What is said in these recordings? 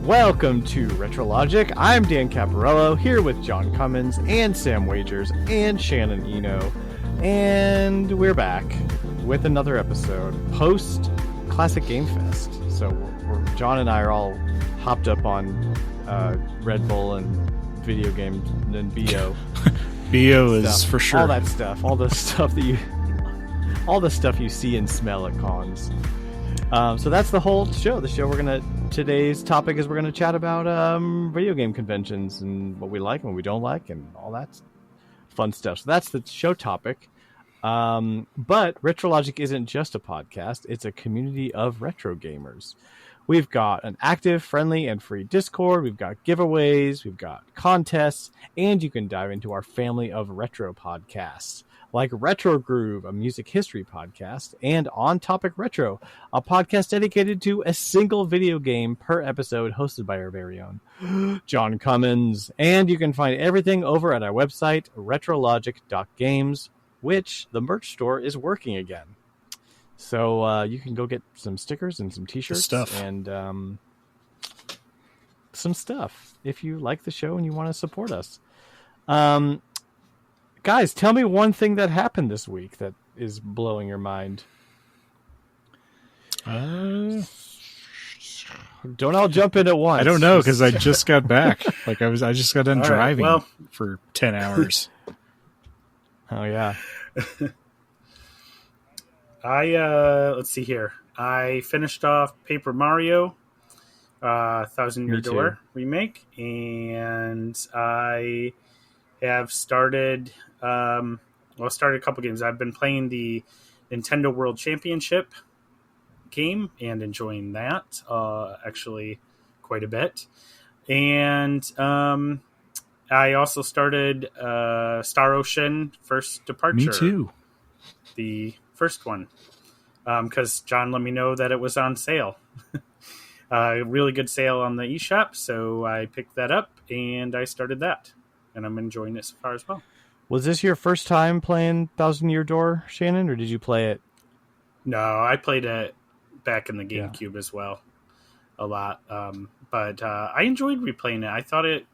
Welcome to RetroLogic. I'm Dan Caporello, here with John Cummins and Sam Wagers and Shannon Eno. And we're back with another episode post Classic Game Fest. So John and I are all hopped up on Red Bull and video games and BO. BO is for sure. All that stuff. All the stuff you see and smell at cons. So that's the whole show. Today's topic is we're gonna chat about video game conventions and what we like and what we don't like and all that fun stuff. So that's the show topic. But RetroLogic isn't just a podcast; it's a community of retro gamers. We've got an active, friendly, and free Discord. We've got giveaways. We've got contests, and you can dive into our family of retro podcasts, like RetroGroove, a music history podcast, and On Topic Retro, a podcast dedicated to a single video game per episode, hosted by our very own John Cummins. And you can find everything over at our website, retrologic.games, which the merch store is working again. So you can go get some stickers and some t-shirts and some stuff if you like the show and you want to support us. Guys, tell me one thing that happened this week that is blowing your mind. Don't all jump in at once. I don't know, because I just got back. I just got done driving for 10 hours. Oh yeah. Let's see here. I finished off Paper Mario, Thousand Year Door remake, and I have started a couple games. I've been playing the Nintendo World Championship game and enjoying that actually quite a bit. And I also started Star Ocean First Departure. Me too. The first one, because John let me know that it was on sale. Really good sale on the eShop, so I picked that up and I started that. And I'm enjoying it so far as well. Was this your first time playing Thousand Year Door, Shannon, or did you play it? No, I played it back in the GameCube as well, a lot. But I enjoyed replaying it. I thought it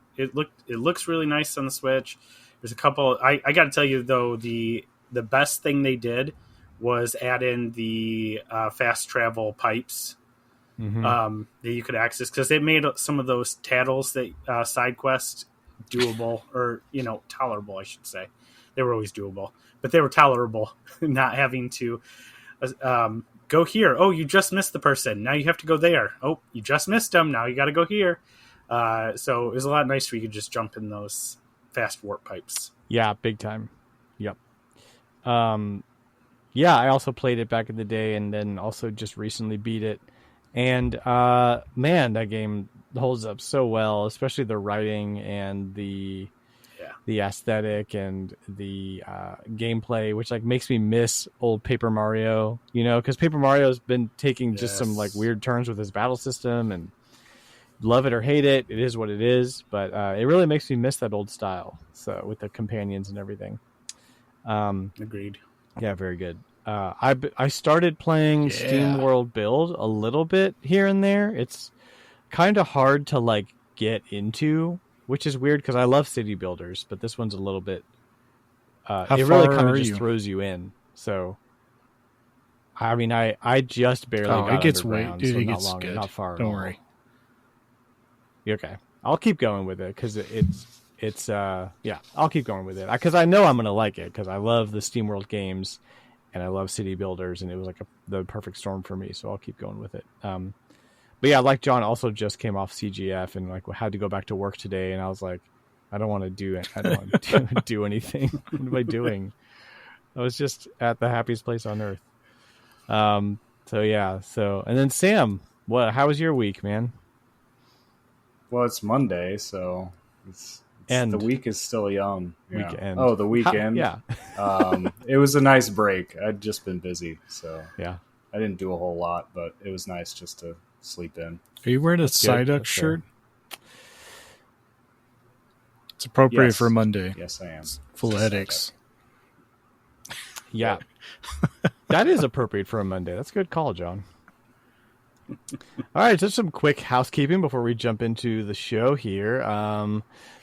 looks really nice on the Switch. There's a couple. I got to tell you though, the best thing they did was add in the fast travel pipes that you could access, because they made some of those tattles that side quest doable, or tolerable, I should say. They were always doable, but they were tolerable. Not having to go here. Oh, you just missed the person, now you have to go there. Oh, you just missed them, now you got to go here. So it was a lot nicer. You could just jump in those fast warp pipes. Yeah, big time. Yep. Yeah, I also played it back in the day, and then also just recently beat it. And man, that game holds up so well, especially the writing and the aesthetic and the gameplay, which makes me miss old Paper Mario, because Paper Mario's been taking just some weird turns with his battle system, and love it or hate it, it is what it is, but it really makes me miss that old style, so with the companions and everything. Agreed. Yeah, very good. I started playing Steam World Build a little bit here and there. It's kind of hard to get into, which is weird because I love city builders, but this one's a little bit. It really kind of just throws you in. So, I mean, I just barely. got it gets underground, dude, so it not gets long, good. not far. Don't worry. Okay, I'll keep going with it because it's I'll keep going with it because I know I'm gonna like it because I love the SteamWorld games and I love city builders, and it was the perfect storm for me, so I'll keep going with it. But yeah, like John also just came off CGF and had to go back to work today, and I was like, I don't want to do do anything. What am I doing? I was just at the happiest place on earth. And then Sam, how was your week, man? Well, it's Monday, so the week is still young. Yeah. Weekend. Oh, the weekend. It was a nice break. I'd just been busy, so I didn't do a whole lot, but it was nice just to sleep in. Are you wearing a Psyduck shirt? It's appropriate for Monday. Yes, I am. It's full of headaches. Yeah. That is appropriate for a Monday. That's a good call, John. All right, just some quick housekeeping before we jump into the show here.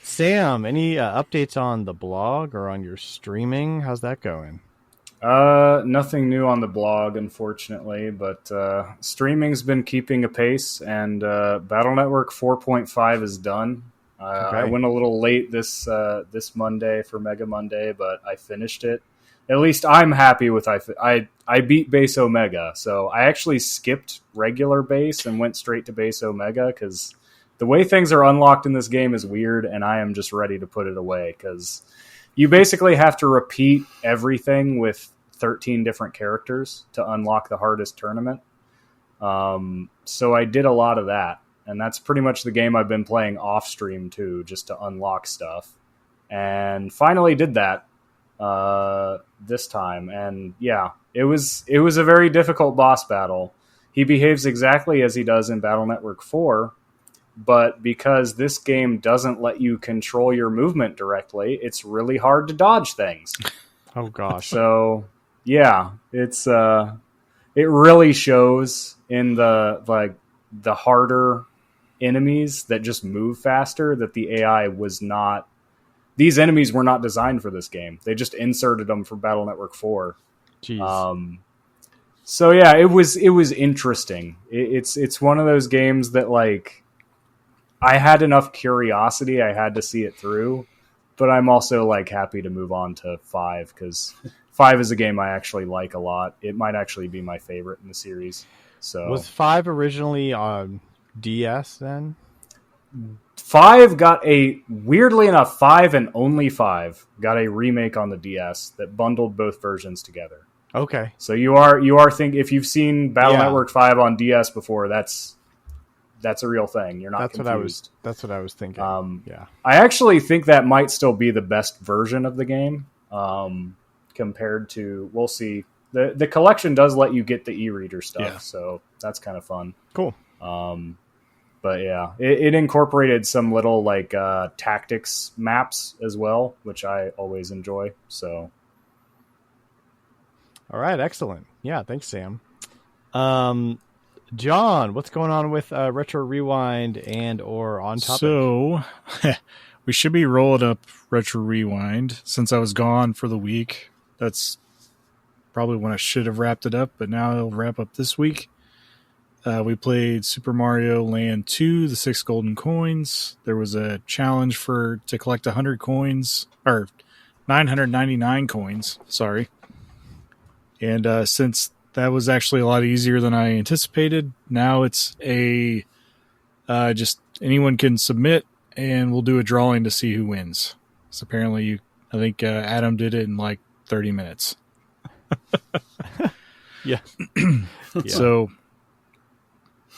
Sam, any updates on the blog or on your streaming? How's that going? Nothing new on the blog, unfortunately, but streaming's been keeping a pace, and Battle Network 4.5 is done. Okay. I went a little late this Monday for Mega Monday, but I finished it. At least I'm happy with I beat Base Omega, so I actually skipped regular base and went straight to Base Omega because the way things are unlocked in this game is weird, and I am just ready to put it away because you basically have to repeat everything with 13 different characters to unlock the hardest tournament. So I did a lot of that, and that's pretty much the game I've been playing off stream too, just to unlock stuff. And finally did that this time, and yeah, it was a very difficult boss battle. He behaves exactly as he does in Battle Network 4, but because this game doesn't let you control your movement directly, it's really hard to dodge things. Oh gosh. So yeah, it's it really shows in the harder enemies that just move faster that the AI was not. These enemies were not designed for this game. They just inserted them for Battle Network 4. Jeez. So yeah, it was interesting. It's one of those games that like I had enough curiosity, I had to see it through, but I'm also like happy to move on to 5 because 5 is a game I actually like a lot. It might actually be my favorite in the series. So was 5 originally on DS then? 5 got weirdly enough, 5 and only 5 got a remake on the DS that bundled both versions together. Okay. So you are thinking, if you've seen Battle Network 5 on DS before, that's a real thing. You're not confused. That's what I was thinking. Yeah. I actually think that might still be the best version of the game compared to, we'll see. The collection does let you get the e-reader stuff, so that's kind of fun. Cool. But yeah, it incorporated some little like tactics maps as well, which I always enjoy. So, all right, excellent. Yeah, thanks, Sam. John, what's going on with Retro Rewind and or On Topic? So, we should be rolling up Retro Rewind since I was gone for the week. That's probably when I should have wrapped it up, but now it'll wrap up this week. We played Super Mario Land 2, the 6 golden coins. There was a challenge to collect 100 coins, or 999 coins, sorry. And since that was actually a lot easier than I anticipated, now it's just anyone can submit, and we'll do a drawing to see who wins. So apparently, I think Adam did it in like 30 minutes. Yeah. So...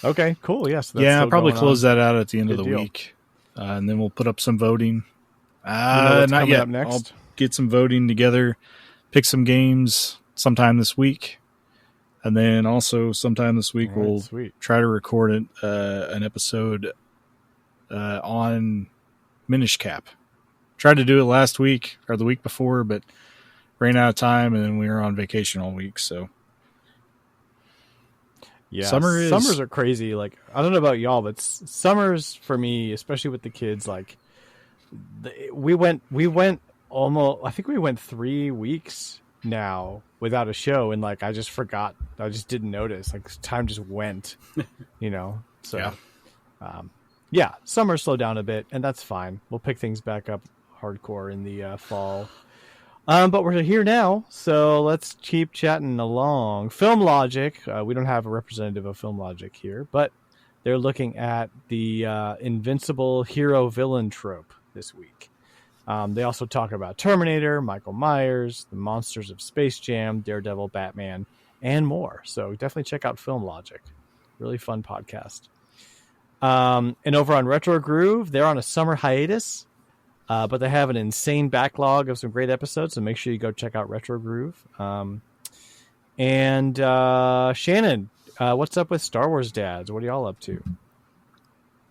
Okay, cool. Yes. I'll probably close that out at the end of the week, and then we'll put up some voting. Not yet. Up next? I'll get some voting together, pick some games sometime this week, and then also sometime this week we'll try to record an episode on Minish Cap. Tried to do it last week or the week before, but ran out of time, and then we were on vacation all week, so... Yeah, summers are crazy. Like, I don't know about y'all, but summers for me, especially with the kids, like we went almost, I think we went 3 weeks now without a show. And like, I just forgot, I just didn't notice, like time just went, so summer slowed down a bit, and that's fine. We'll pick things back up hardcore in the fall. But we're here now, so let's keep chatting along. FilmLogic, we don't have a representative of FilmLogic here, but they're looking at the invincible hero-villain trope this week. They also talk about Terminator, Michael Myers, the monsters of Space Jam, Daredevil, Batman, and more. So definitely check out FilmLogic. Really fun podcast. And over on RetroGroove, they're on a summer hiatus. But they have an insane backlog of some great episodes, so make sure you go check out RetroGroove. And Shannon, what's up with Star Wars Dads? What are y'all up to?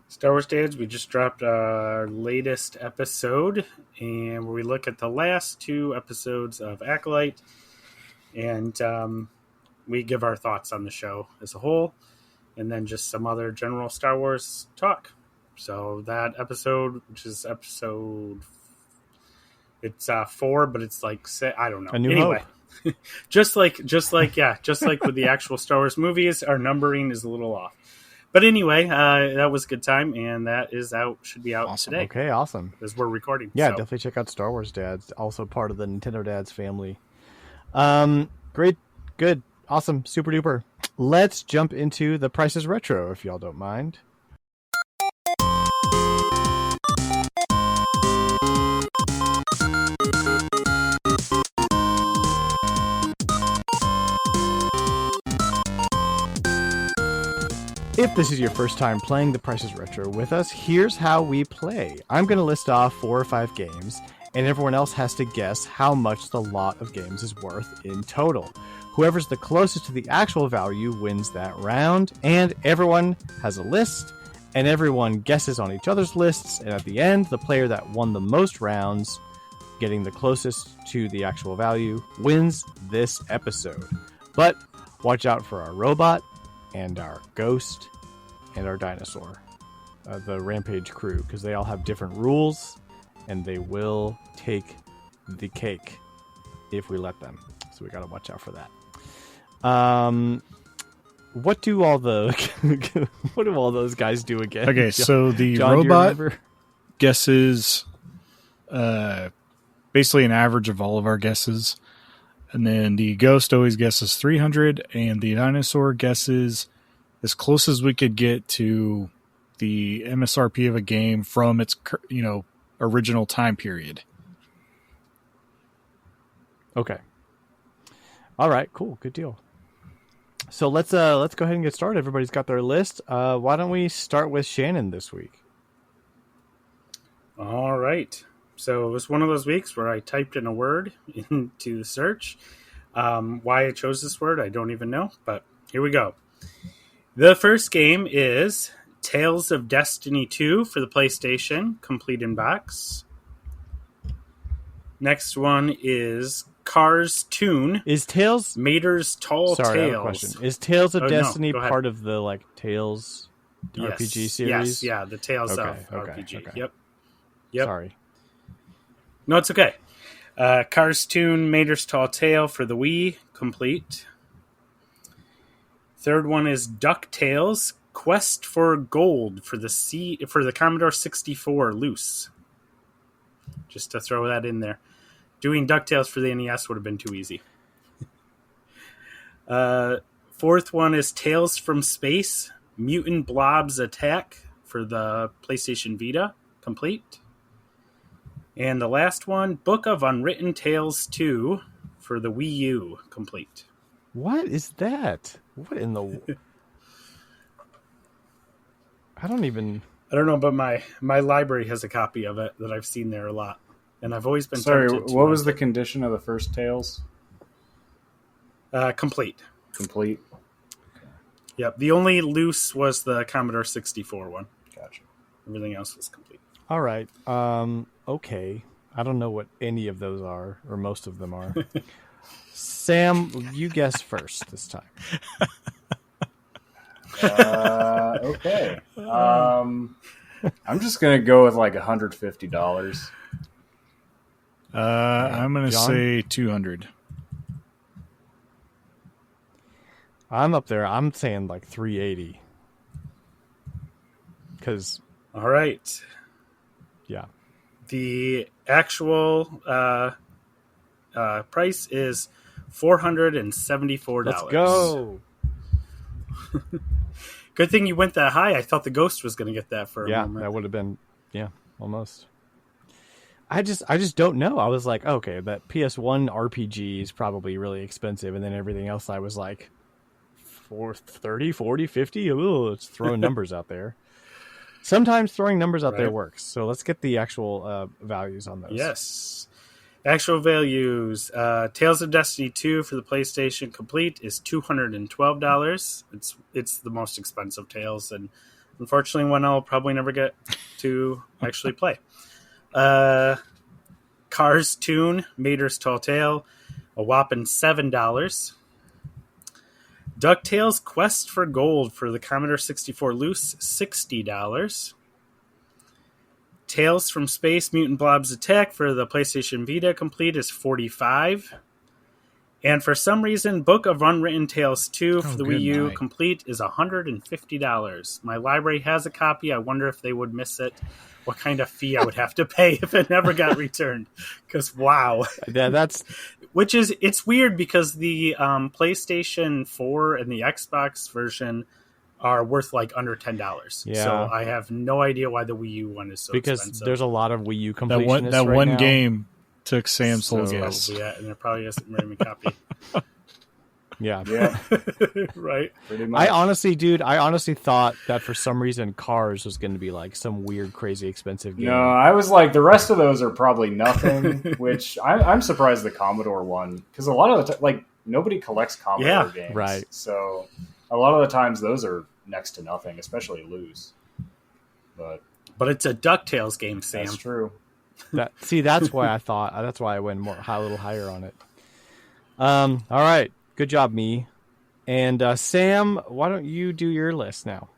Star Wars Dads, we just dropped our latest episode, and where we look at the last 2 episodes of Acolyte, and we give our thoughts on the show as a whole. and then just some other general Star Wars talk. So that episode, which is episode, it's 4, but it's like, I don't know. A New Hope. just like with the actual Star Wars movies, our numbering is a little off. But anyway, that was a good time, and that is out. Should be out today. Okay, awesome. As we're recording. Yeah, so. Definitely check out Star Wars Dads, also part of the Nintendo Dads family. Great, good, awesome, super duper. Let's jump into the Price is Retro, if y'all don't mind. If this is your first time playing The Price is Retro with us, here's how we play. I'm going to list off 4 or 5 games, and everyone else has to guess how much the lot of games is worth in total. Whoever's the closest to the actual value wins that round, and everyone has a list, and everyone guesses on each other's lists, and at the end, the player that won the most rounds, getting the closest to the actual value, wins this episode. But watch out for our robot, and our ghost, and our dinosaur, the Rampage crew, because they all have different rules, and they will take the cake if we let them. So we got to watch out for that. What do all those guys do again? Okay, so the John, robot guesses basically an average of all of our guesses. And then the ghost always guesses 300, and the dinosaur guesses as close as we could get to the MSRP of a game from its original time period. Okay. All right. Cool. Good deal. So let's go ahead and get started. Everybody's got their list. Why don't we start with Shannon this week? All right. So it was one of those weeks where I typed in a word into the search. Why I chose this word, I don't even know, but here we go. The first game is Tales of Destiny 2 for the PlayStation, complete in box. Next one is Cars Toon. Is Tales Mater's Tall Sorry, Tales. I have a question. Is Tales of Destiny no, part of the Tales RPG series? Yes, yeah, the Tales of RPG. Okay. Yep. Sorry. No, it's okay. Cars Toon, Mater's Tall Tale for the Wii, complete. Third one is DuckTales, Quest for Gold for the Commodore 64 loose. Just to throw that in there. Doing DuckTales for the NES would have been too easy. Fourth one is Tales from Space, Mutant Blobs Attack for the PlayStation Vita, complete. And the last one, Book of Unwritten Tales 2 for the Wii U, complete. What is that? What in the... I don't know, but my library has a copy of it that I've seen there a lot. And I've always been Sorry, tempted to what was the condition of the first Tales? Complete. Complete? Yep. The only loose was the Commodore 64 one. Gotcha. Everything else was complete. All right. Okay. I don't know what any of those are, or most of them are. Sam, you guess first this time. Okay. I'm just going to go with like $150. I'm going to say 200. I'm up there. I'm saying like 380. Because... All right. Yeah. The actual price is $474. Let's go. Good thing you went that high. I thought the Ghost was going to get that for a moment. Yeah, that would have been, almost. I just don't know. I was like, okay, that PS1 RPG is probably really expensive, and then everything else I was like, 30, 40, 50? Ooh, it's throwing numbers out there. Sometimes throwing numbers out there works. So let's get the actual values on those. Yes. Actual values. Tales of Destiny 2 for the PlayStation complete is $212. It's the most expensive Tales, and unfortunately one I'll probably never get to actually play. Cars Toon, Mater's Tall Tale, a whopping $7. DuckTales Quest for Gold for the Commodore 64 loose, $60. Tales from Space Mutant Blobs Attack for the PlayStation Vita complete is $45. And for some reason, Book of Unwritten Tales 2 for the Wii U complete is $150. My library has a copy. I wonder if they would miss it. What kind of fee I would have to pay if it never got returned. Because, wow. Yeah, that's... It's weird because the PlayStation 4 and the Xbox version are worth like under $10. Yeah. So I have no idea why the Wii U one is so expensive. Because there's a lot of Wii U completionists that right one now. game took Sam's whole guess. Yeah, and there probably isn't very many copy. Yeah. Right. Pretty much. I honestly thought that for some reason Cars was going to be like some weird, crazy, expensive game. No, I was like, the rest of those are probably nothing, which I'm surprised the Commodore one, because a lot of the time, like, nobody collects Commodore games. Right. So a lot of the times those are next to nothing, especially loose. But it's a DuckTales game, Sam. that's true. That's why I went a little higher on it. All right. Good job, me. And Sam, why don't you do your list now?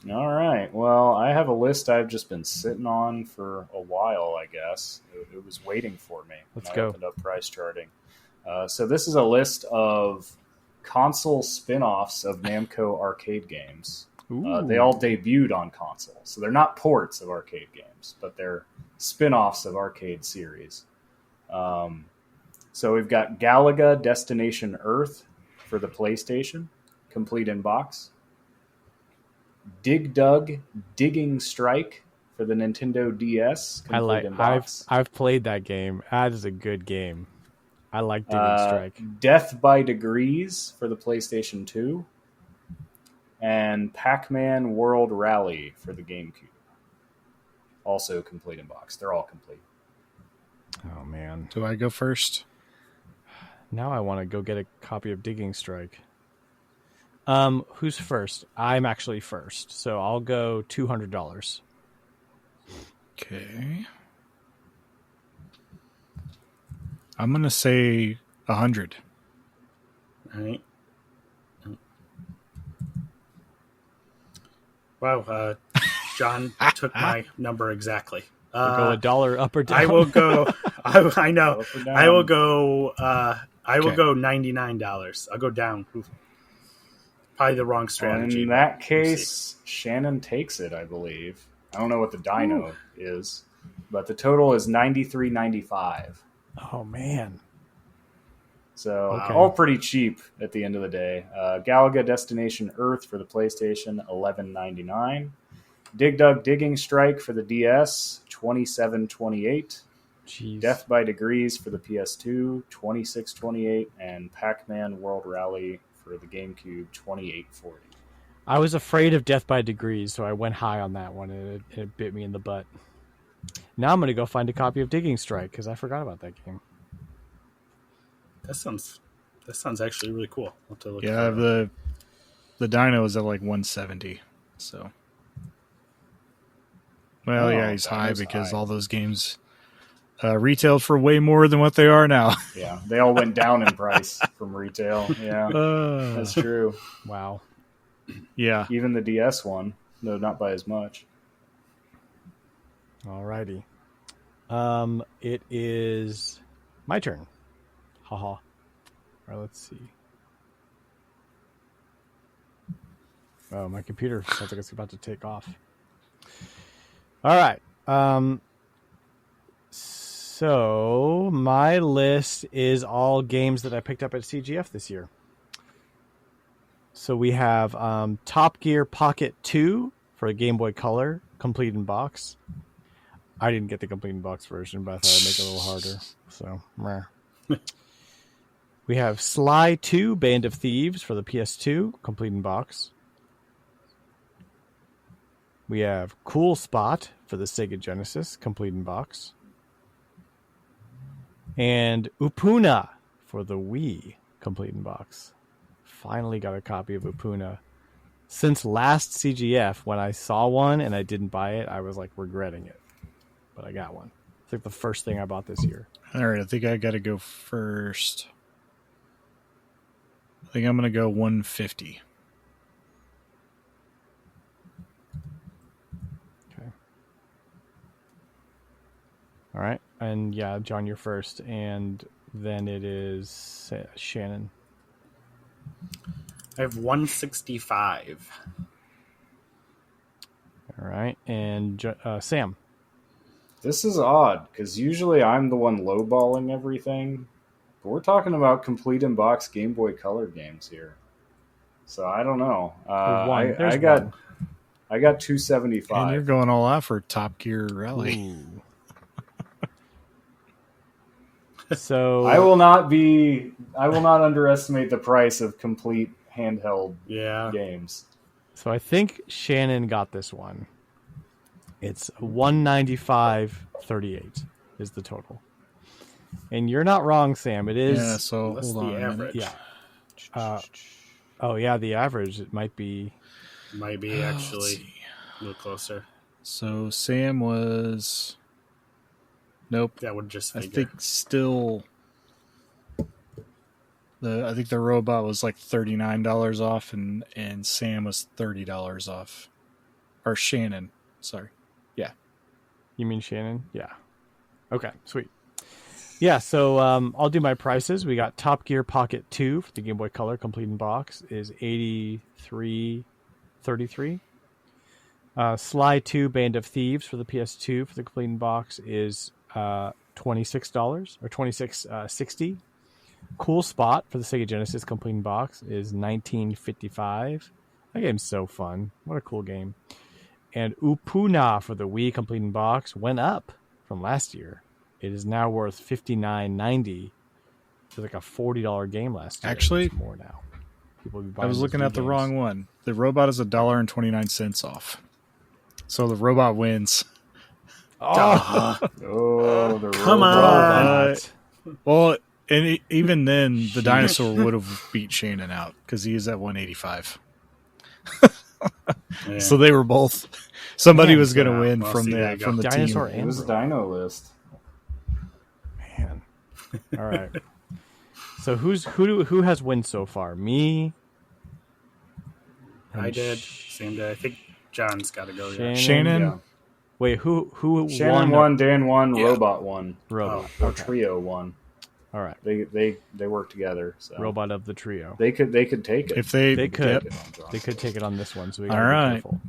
All right. Well, I have a list I've just been sitting on for a while, I guess. It was waiting for me. Let's when go. I opened up price charting. So this is a list of console spin-offs of Namco arcade games. They all debuted on console. So they're not ports of arcade games, but they're spin-offs of arcade series. So we've got Galaga Destination Earth for the PlayStation, complete in box. Dig Dug Digging Strike for the Nintendo DS, complete in box. I've played that game. That is a good game. I like Digging Strike. Death by Degrees for the PlayStation 2. And Pac-Man World Rally for the GameCube. Also complete in box. They're all complete. Oh, man. Do I go first? Now I want to go get a copy of Digging Strike. Who's first? I'm actually first, so I'll go $200. Okay. I'm gonna say 100. All right. Wow, John took my number exactly. We'll go a dollar up or down. I will go. I know. Up or down? I will go. I will go $99. I'll go down. Oof. Probably the wrong strategy. In that case, Shannon takes it, I believe. I don't know what the dyno is, but the total is $93.95. Oh, man. So Okay. all pretty cheap at the end of the day. Galaga Destination Earth for the PlayStation, $11.99. Dig Dug Digging Strike for the DS, $27.28. Jeez. Death by Degrees for the PS2, $26.28, and Pac-Man World Rally for the GameCube, $28.40. I was afraid of Death by Degrees, so I went high on that one, and it bit me in the butt. Now I'm going to go find a copy of Digging Strike, because I forgot about that game. That sounds actually really cool. I'll have to look Yeah, for it. the dyno is at like 170. So, well, yeah, he's high dyno's because high. all those games retailed for way more than what they are now. Yeah, they all went down in price from retail. Yeah, that's true. Wow. Yeah. Even the DS one, though not by as much. Alrighty. It is my turn. Haha. All right, let's see. Oh, my computer sounds like it's about to take off. All right. So my list is all games that I picked up at CGF this year. So we have Top Gear Pocket 2 for a Game Boy Color, complete in box. I didn't get the complete in box version, but I thought I'd make it a little harder. So, meh. We have Sly 2 Band of Thieves for the PS2, complete in box. We have Cool Spot for the Sega Genesis, complete in box. And Upuna for the Wii, complete in box. Finally got a copy of Upuna. Since last CGF, when I saw one and I didn't buy it, I was like regretting it. But I got one. It's like the first thing I bought this year. All right, I think I got to go first. think I'm going to go 150. Okay. All right. And yeah, John, you're first. And then it is Shannon. I have 165. All right. And Sam. This is odd because usually I'm the one lowballing everything, but we're talking about complete in box Game Boy Color games here. So I don't know. I got 275. And you're going all out for Top Gear Rally. Ooh. So I will not underestimate the price of complete handheld games. So I think Shannon got this one. It's 195.38 is the total. And you're not wrong, Sam. It is. Yeah, so hold on a minute. Yeah. The average. It might be Actually a little closer. So Sam was... Nope. That would just I figure. think still... I think the robot was like $39 off, and Sam was $30 off. Or Shannon. Sorry. Yeah. You mean Shannon? Yeah. Okay, sweet. Yeah, so I'll do my prices. We got Top Gear Pocket 2 for the Game Boy Color complete in box is $83.33. Sly 2 Band of Thieves for the PS2 for the complete in box is $26 or $26.60. Cool Spot for the Sega Genesis complete in box is $19.55. That game's so fun. What a cool game. And Upuna for the Wii complete in box went up from last year. It is now worth $59.90. It's like a $40 game last year. Actually, it's more now. People will be buying I was looking these at the games. wrong one. The robot is $1.29 off. So the robot wins. Oh, The Come robot. on. Well, and even then, the dinosaur would have beat Shannon out because he is at 185. Yeah. So they were both. Somebody Man, was going to so, win well, from see, there the you go. from the Dinosaur team. It was a Dino list. man. All right. So who has win so far? Me. I did. Sam did. I think John's got to go. Shannon. Shannon. Yeah. Wait, who Shannon won? won, Dan won, Yeah. Robot won. Robot. Or Okay. Trio won. All right. They work together. So Robot of the trio. They could take it. If they could. yep. They could take it on this one, so we All gotta right. be careful.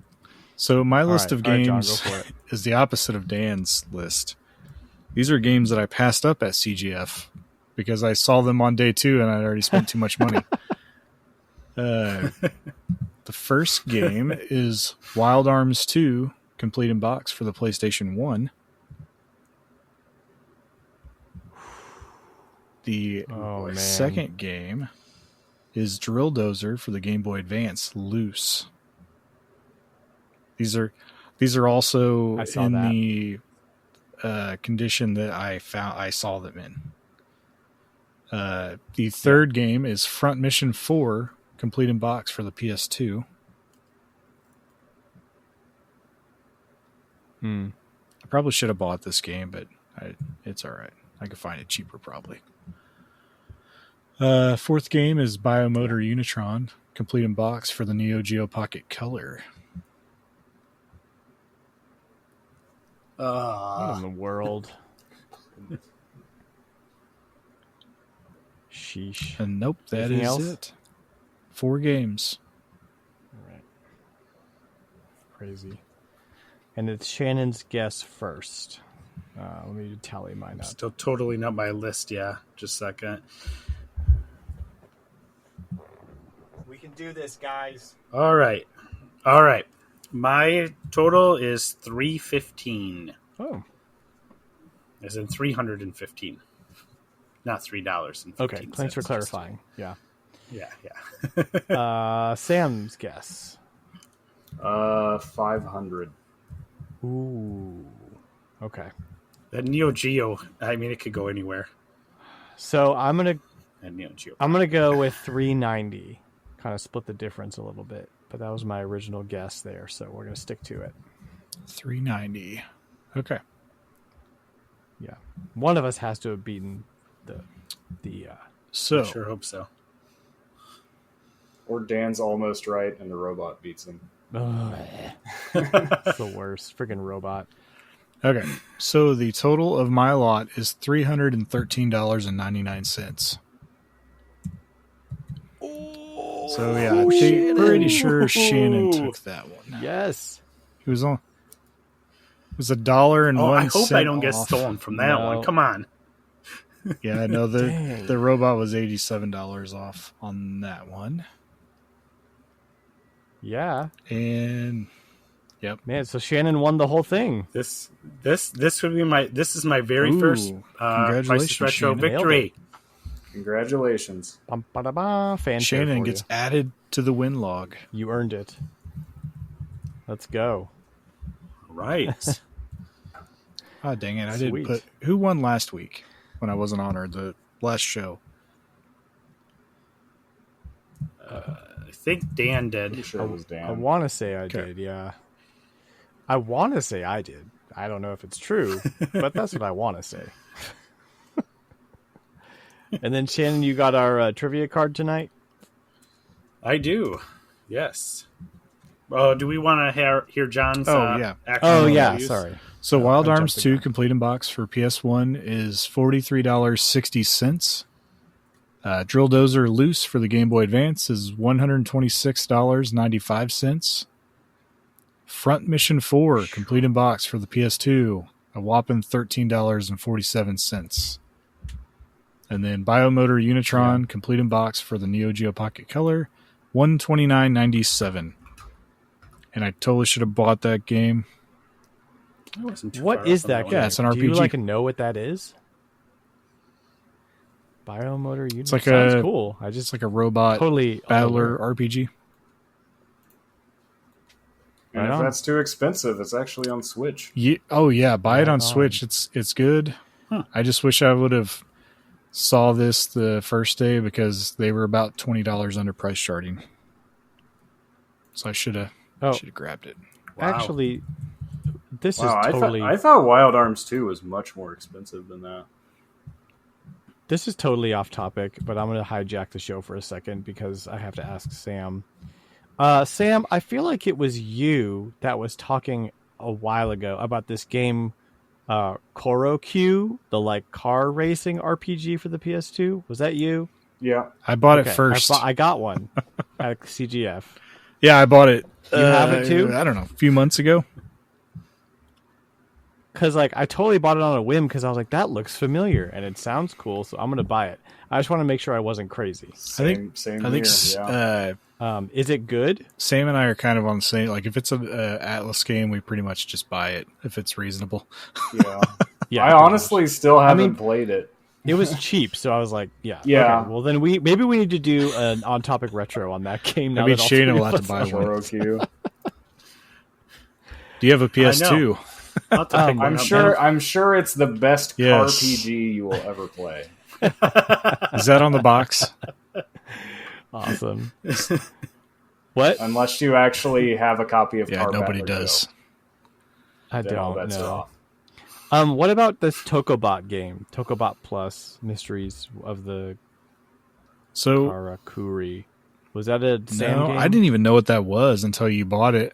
So my list right. of All right, John, games go for it. is the opposite of Dan's list. These are games that I passed up at CGF because I saw them on day 2 and I'd already spent too much money. The first game is Wild Arms 2, complete in box for the PlayStation 1. The Man. second game is Drill Dozer for the Game Boy Advance, loose. These are also I saw in that. the condition that I saw them in. The third game is Front Mission 4, complete in box for the PS2. I probably should have bought this game, but it's all right. I could find it cheaper probably. Fourth game is Biomotor Unitron, complete in box for the Neo Geo Pocket Color. What in the world? Sheesh. And nope, that Anything is else? it. 4 games. All right. Crazy. And it's Shannon's guess first. Let me tally mine up. Still totally not my list. Yeah, just a second. We can do this, guys. All right. My total is 315. Oh, As in 315, not $3.15. okay. Thanks for clarifying. Yeah. Yeah. Sam's guess. 500. Ooh. Okay. That Neo Geo. I mean, it could go anywhere. So I'm gonna That Neo Geo. go with 390. Kind of split the difference a little bit, but that was my original guess there, so we're gonna stick to it. 390. Okay. Yeah. One of us has to have beaten the I So sure hope so. Or Dan's almost right and the robot beats him. It's the worst. Freaking robot. Okay, so the total of my lot is $313.99. So yeah, I'm pretty sure Shannon took that one. Yes. He was on. It was $1.01. I hope I don't get stolen from that one. Come on. Yeah, no, Dang. the robot was $87 off on that one. Yeah. And Man, so Shannon won the whole thing. This would be this is my very first congratulations, Retro Shannon. victory. Congratulations. Fanfare Shannon for gets you. added to the win log. You earned it. Let's go. Right. Oh, dang it. I Sweet. didn't put... Who won last week when I wasn't on the last show? I think Dan did. Pretty sure it was I Dan. want to say I did, yeah. I want to say I did. I don't know if it's true, but that's what I want to say. And then, Shannon, you got our trivia card tonight? I do. Yes. Do we want to hear John's actual reviews? Sorry. So Wild I Arms jumped 2 again. Complete in Box for PS1 is $43.60. Drill Dozer Loose for the Game Boy Advance is $126.95. Front Mission 4 Complete in Box for the PS2, a whopping $13.47. And then Biomotor Unitron Complete in Box for the Neo Geo Pocket Color, $129.97. And I totally should have bought that game. I wasn't too What far is off on that one. game? Yeah, it's an Do you RPG. know what that is? Biomotor Unit. It's like Sounds a- cool. I It's just like a robot totally battler unaware. RPG. And Right if on. that's too expensive, it's actually on Switch. Oh yeah, buy it Right on on. Switch. It's good. I just wish I would have saw this the first day because they were about $20 under price starting. So I should have grabbed it. Wow. Actually, this Wow, is totally I thought Wild Arms 2 was much more expensive than that. this is totally off topic, but I'm going to hijack the show for a second because I have to ask Sam. Sam, I feel like it was you that was talking a while ago about this game, KoroQ, the like car racing RPG for the PS2. Was that you? Yeah. I bought Okay, it first. I got one at CGF. Yeah, I bought it. You have it too? I don't know, a few months ago. Because like I totally bought it on a whim because I was like, that looks familiar and it sounds cool, so I'm going to buy it. I just want to make sure I wasn't crazy. Same I think here, yeah. Is it good? Sam and I are kind of on the same. Like, if it's a Atlas game, we pretty much just buy it if it's reasonable. Yeah. Yeah, I pretty much. honestly still haven't mean- played it. It was cheap, so I was like, yeah. Yeah. Okay, well, then maybe we need to do an on-topic retro on that game. Now I mean, that all Shane three will of have us to buy are- one. KoroQ. Do you have a PS2? I'll have to pick one I'm up. sure it's the best Yes. RPG you will ever play. Is that on the box? Awesome. What? Unless you actually have a copy of Yeah, Car nobody Battler does. I Go. Then all don't bets are know. off. What about this Tokobot game? Tokobot Plus Mysteries of the So, Karakuri. Was that a Sam no, game? I didn't even know what that was until you bought it.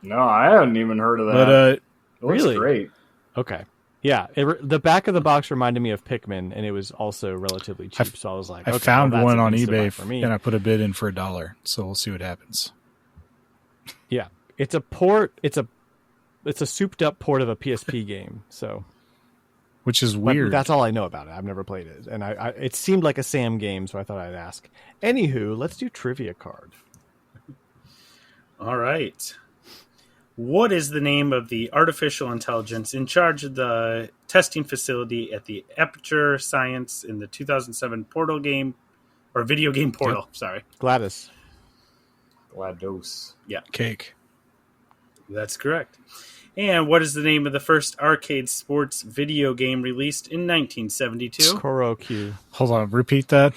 No, I hadn't even heard of that. But it looks really? great. Okay. Yeah, the back of the box reminded me of Pikmin, and it was also relatively cheap. So I was like, I okay, found well, that's one an on instant buy eBay for me. and I put a bid in for $1. So we'll see what happens. Yeah, it's a port. It's a souped up port of a PSP game. So Which is but weird. that's all I know about it. I've never played it, and I it seemed like a Sam game, so I thought I'd ask. Anywho, let's do trivia card. All right. What is the name of the artificial intelligence in charge of the testing facility at the Aperture Science in the 2007 Portal game, or video game Portal? Sorry. Gladys. GLaDOS. Yeah, Cake. that's correct. And what is the name of the first arcade sports video game released in 1972? KoroQ. Hold on, repeat that.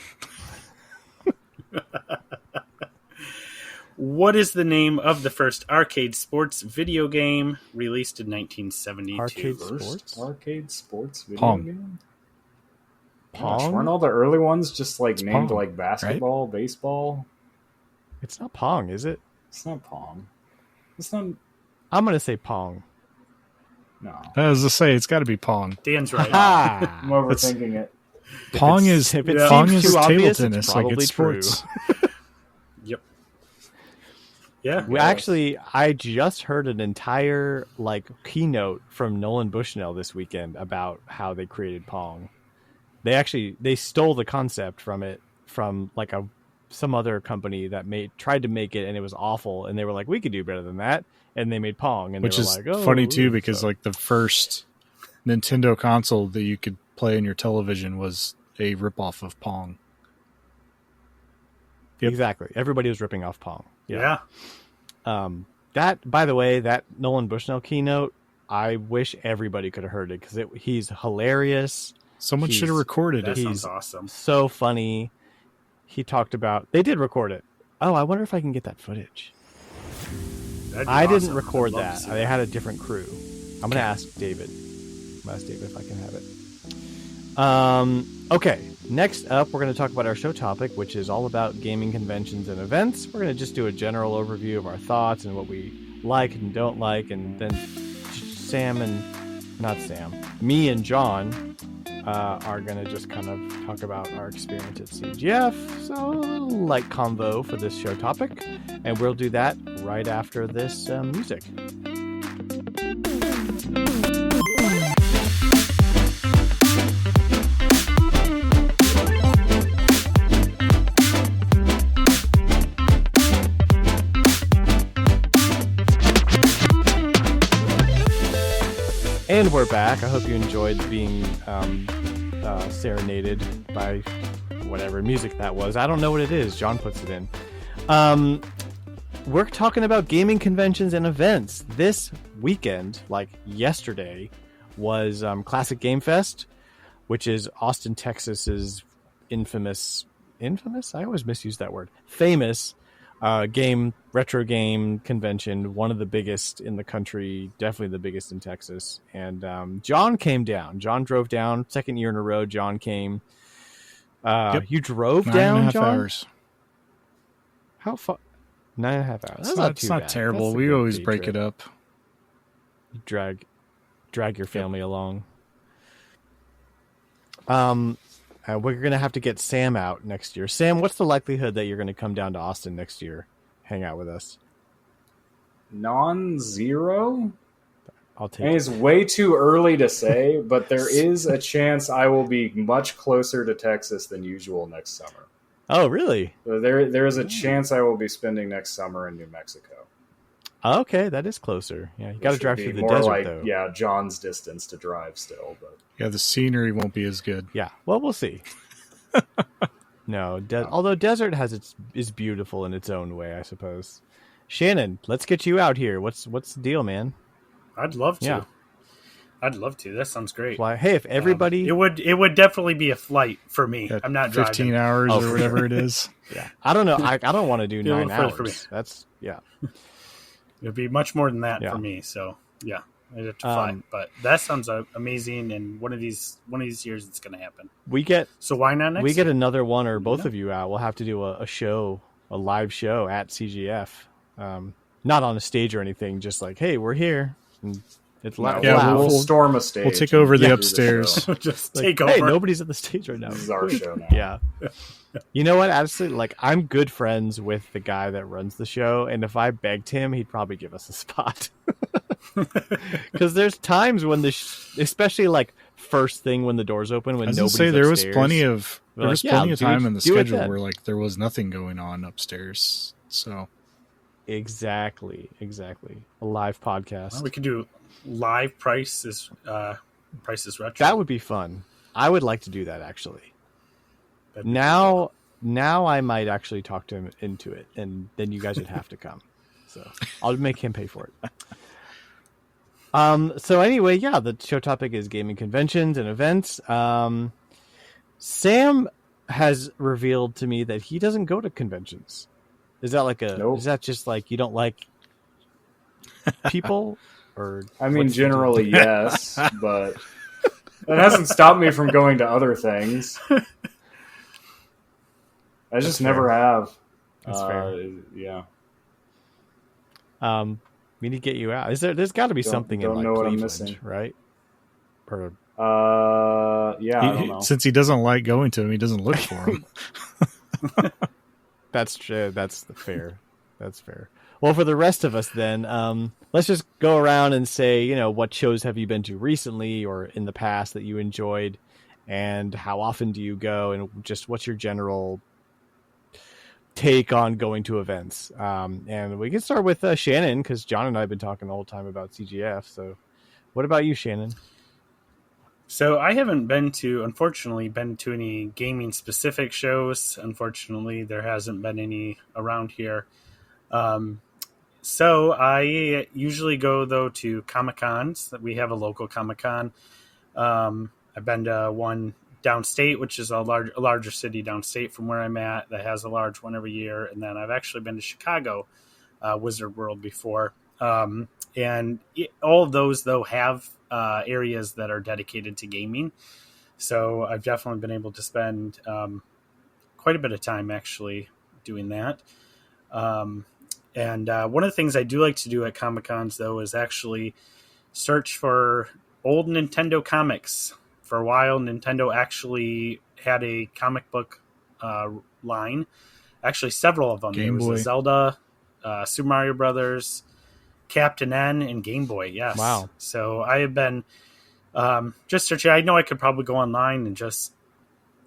What is the name of the first arcade sports video game released in 1972? Arcade First sports. arcade sports video Pong. game? Gosh, Pong? weren't all the early ones just like It's named Pong, like basketball, baseball? It's not Pong, is it? It's not Pong. It's not. I'm gonna say Pong. No. As I say, it's got to be Pong. Dan's right. Ah, I'm overthinking it. Pong is if it Pong seems is too table obvious, tennis, it's like probably it's sports. Yep. Yeah. I just heard an entire keynote from Nolan Bushnell this weekend about how they created Pong. They stole the concept from some other company that tried to make it, and it was awful, and they were like, we could do better than that, and they made Pong, and Which they were is like, oh, funny too, because so. the first Nintendo console that you could play in your television was a ripoff of Pong. Yep. Exactly, everybody was ripping off Pong. Yeah. That, by the way, that Nolan Bushnell keynote, I wish everybody could have heard it because he's hilarious. Someone should have recorded That it. sounds awesome. So funny. He talked about. They did record it. Oh, I wonder if I can get that footage. That'd be I awesome. didn't record I'd love that. to see They had a different crew. I'm gonna ask David. I'm gonna ask David if I can have it. Okay. Next up, we're gonna talk about our show topic, which is all about gaming conventions and events. We're gonna just do a general overview of our thoughts and what we like and don't like, and then me and John are going to just kind of talk about our experience at CGF. So a little light convo for this show topic. And we'll do that right after this music. And we're back. I hope you enjoyed being serenaded by whatever music that was. I don't know what it is. John puts it in. We're talking about gaming conventions and events. This weekend, like yesterday, was Classic Game Fest, which is Austin, Texas's infamous? I always misuse that word. Famous retro game convention, one of the biggest in the country, definitely the biggest in Texas. And John came down. John drove down, second year in a row. John came. Yep. You drove 9.5 down, John? hours. How far? 9.5 hours. That's It's not not, too bad. terrible. That's a We good always day break trip. it up. You drag your family along. We're gonna have to get Sam out next year. Sam, what's the likelihood that you're gonna come down to Austin next year, hang out with us? Non-zero? I'll take And it. it's way too early to say, but there is a chance I will be much closer to Texas than usual next summer. Oh, really? So there is a chance I will be spending next summer in New Mexico. Okay, that is closer. Yeah, you got to Which drive would through be the more desert, like, though. yeah, John's distance to drive still, but Yeah, the scenery won't be as good. Yeah. Well, we'll see. No, although desert is beautiful in its own way, I suppose. Shannon, let's get you out here. What's the deal, man? I'd love to. Yeah. I'd love to. That sounds great. Why? Hey, if everybody, it would definitely be a flight for me. Yeah, I'm not 15 driving. hours Oh, or for whatever sure. it is. yeah, I don't know. I don't want to do Be a 9 little further for me. hours. That's yeah. It'd be much more than that Yeah. for me. So yeah, I'd have to fly. But that sounds amazing. And one of these years, it's going to happen. We get So why not next? we get year? another one or both Yeah. of you out. We'll have to do a show, a live show at CGF. Not on a stage or anything. Just like, hey, we're here. And it's loud. Yeah, loud. we'll storm a stage. We'll take over and the do upstairs. show. just Like, take hey, over. nobody's at the stage right now. This is our show now. Yeah. You know what? Honestly, I'm good friends with the guy that runs the show, and if I begged him, he'd probably give us a spot. Because there's times when especially first thing when the doors open, when I was nobody's gonna say there was upstairs. plenty of We're like, yeah, plenty of do time it- in the do it schedule then. where there was nothing going on upstairs. So Exactly. A live podcast. Well, we could do live prices retro. That would be fun. I would like to do that actually. That'd be Now I might actually talk to him into it, and then you guys would have to come. So I'll make him pay for it. So anyway, yeah, the show topic is gaming conventions and events. Sam has revealed to me that he doesn't go to conventions. Is that Nope. is that just like you don't like people? Or I mean, what's the generally, deal? yes, but that hasn't stopped me from going to other things. I just fair. never have. That's fair. Yeah. We need to get you out. There's got to be something in don't like know what I'm Cleveland, missing. right? Or Yeah, I don't know. Since he doesn't like going to him, he doesn't look for him. that's true. That's fair. That's fair. Well, for the rest of us, then, let's just go around and say, what shows have you been to recently or in the past that you enjoyed, and how often do you go, and just what's your general take on going to events. And we can start with Shannon, because John and I have been talking the whole time about CGF. So what about you, Shannon? So I haven't unfortunately, been to any gaming specific shows. Unfortunately, there hasn't been any around here. So I usually go, though, to Comic-Cons. We have a local Comic-Con. I've been to one downstate, which is a larger city downstate from where I'm at, that has a large one every year. And then I've actually been to Chicago, Wizard World before. And all of those, though, have areas that are dedicated to gaming. So I've definitely been able to spend quite a bit of time actually doing that. And one of the things I do like to do at Comic-Cons, though, is actually search for old Nintendo comics. For a while, Nintendo actually had a comic book line. Actually, several of them. Game there was Boy. a Zelda, Super Mario Brothers, Captain N, and Game Boy. Yes. Wow. So I have been just searching. I know I could probably go online and just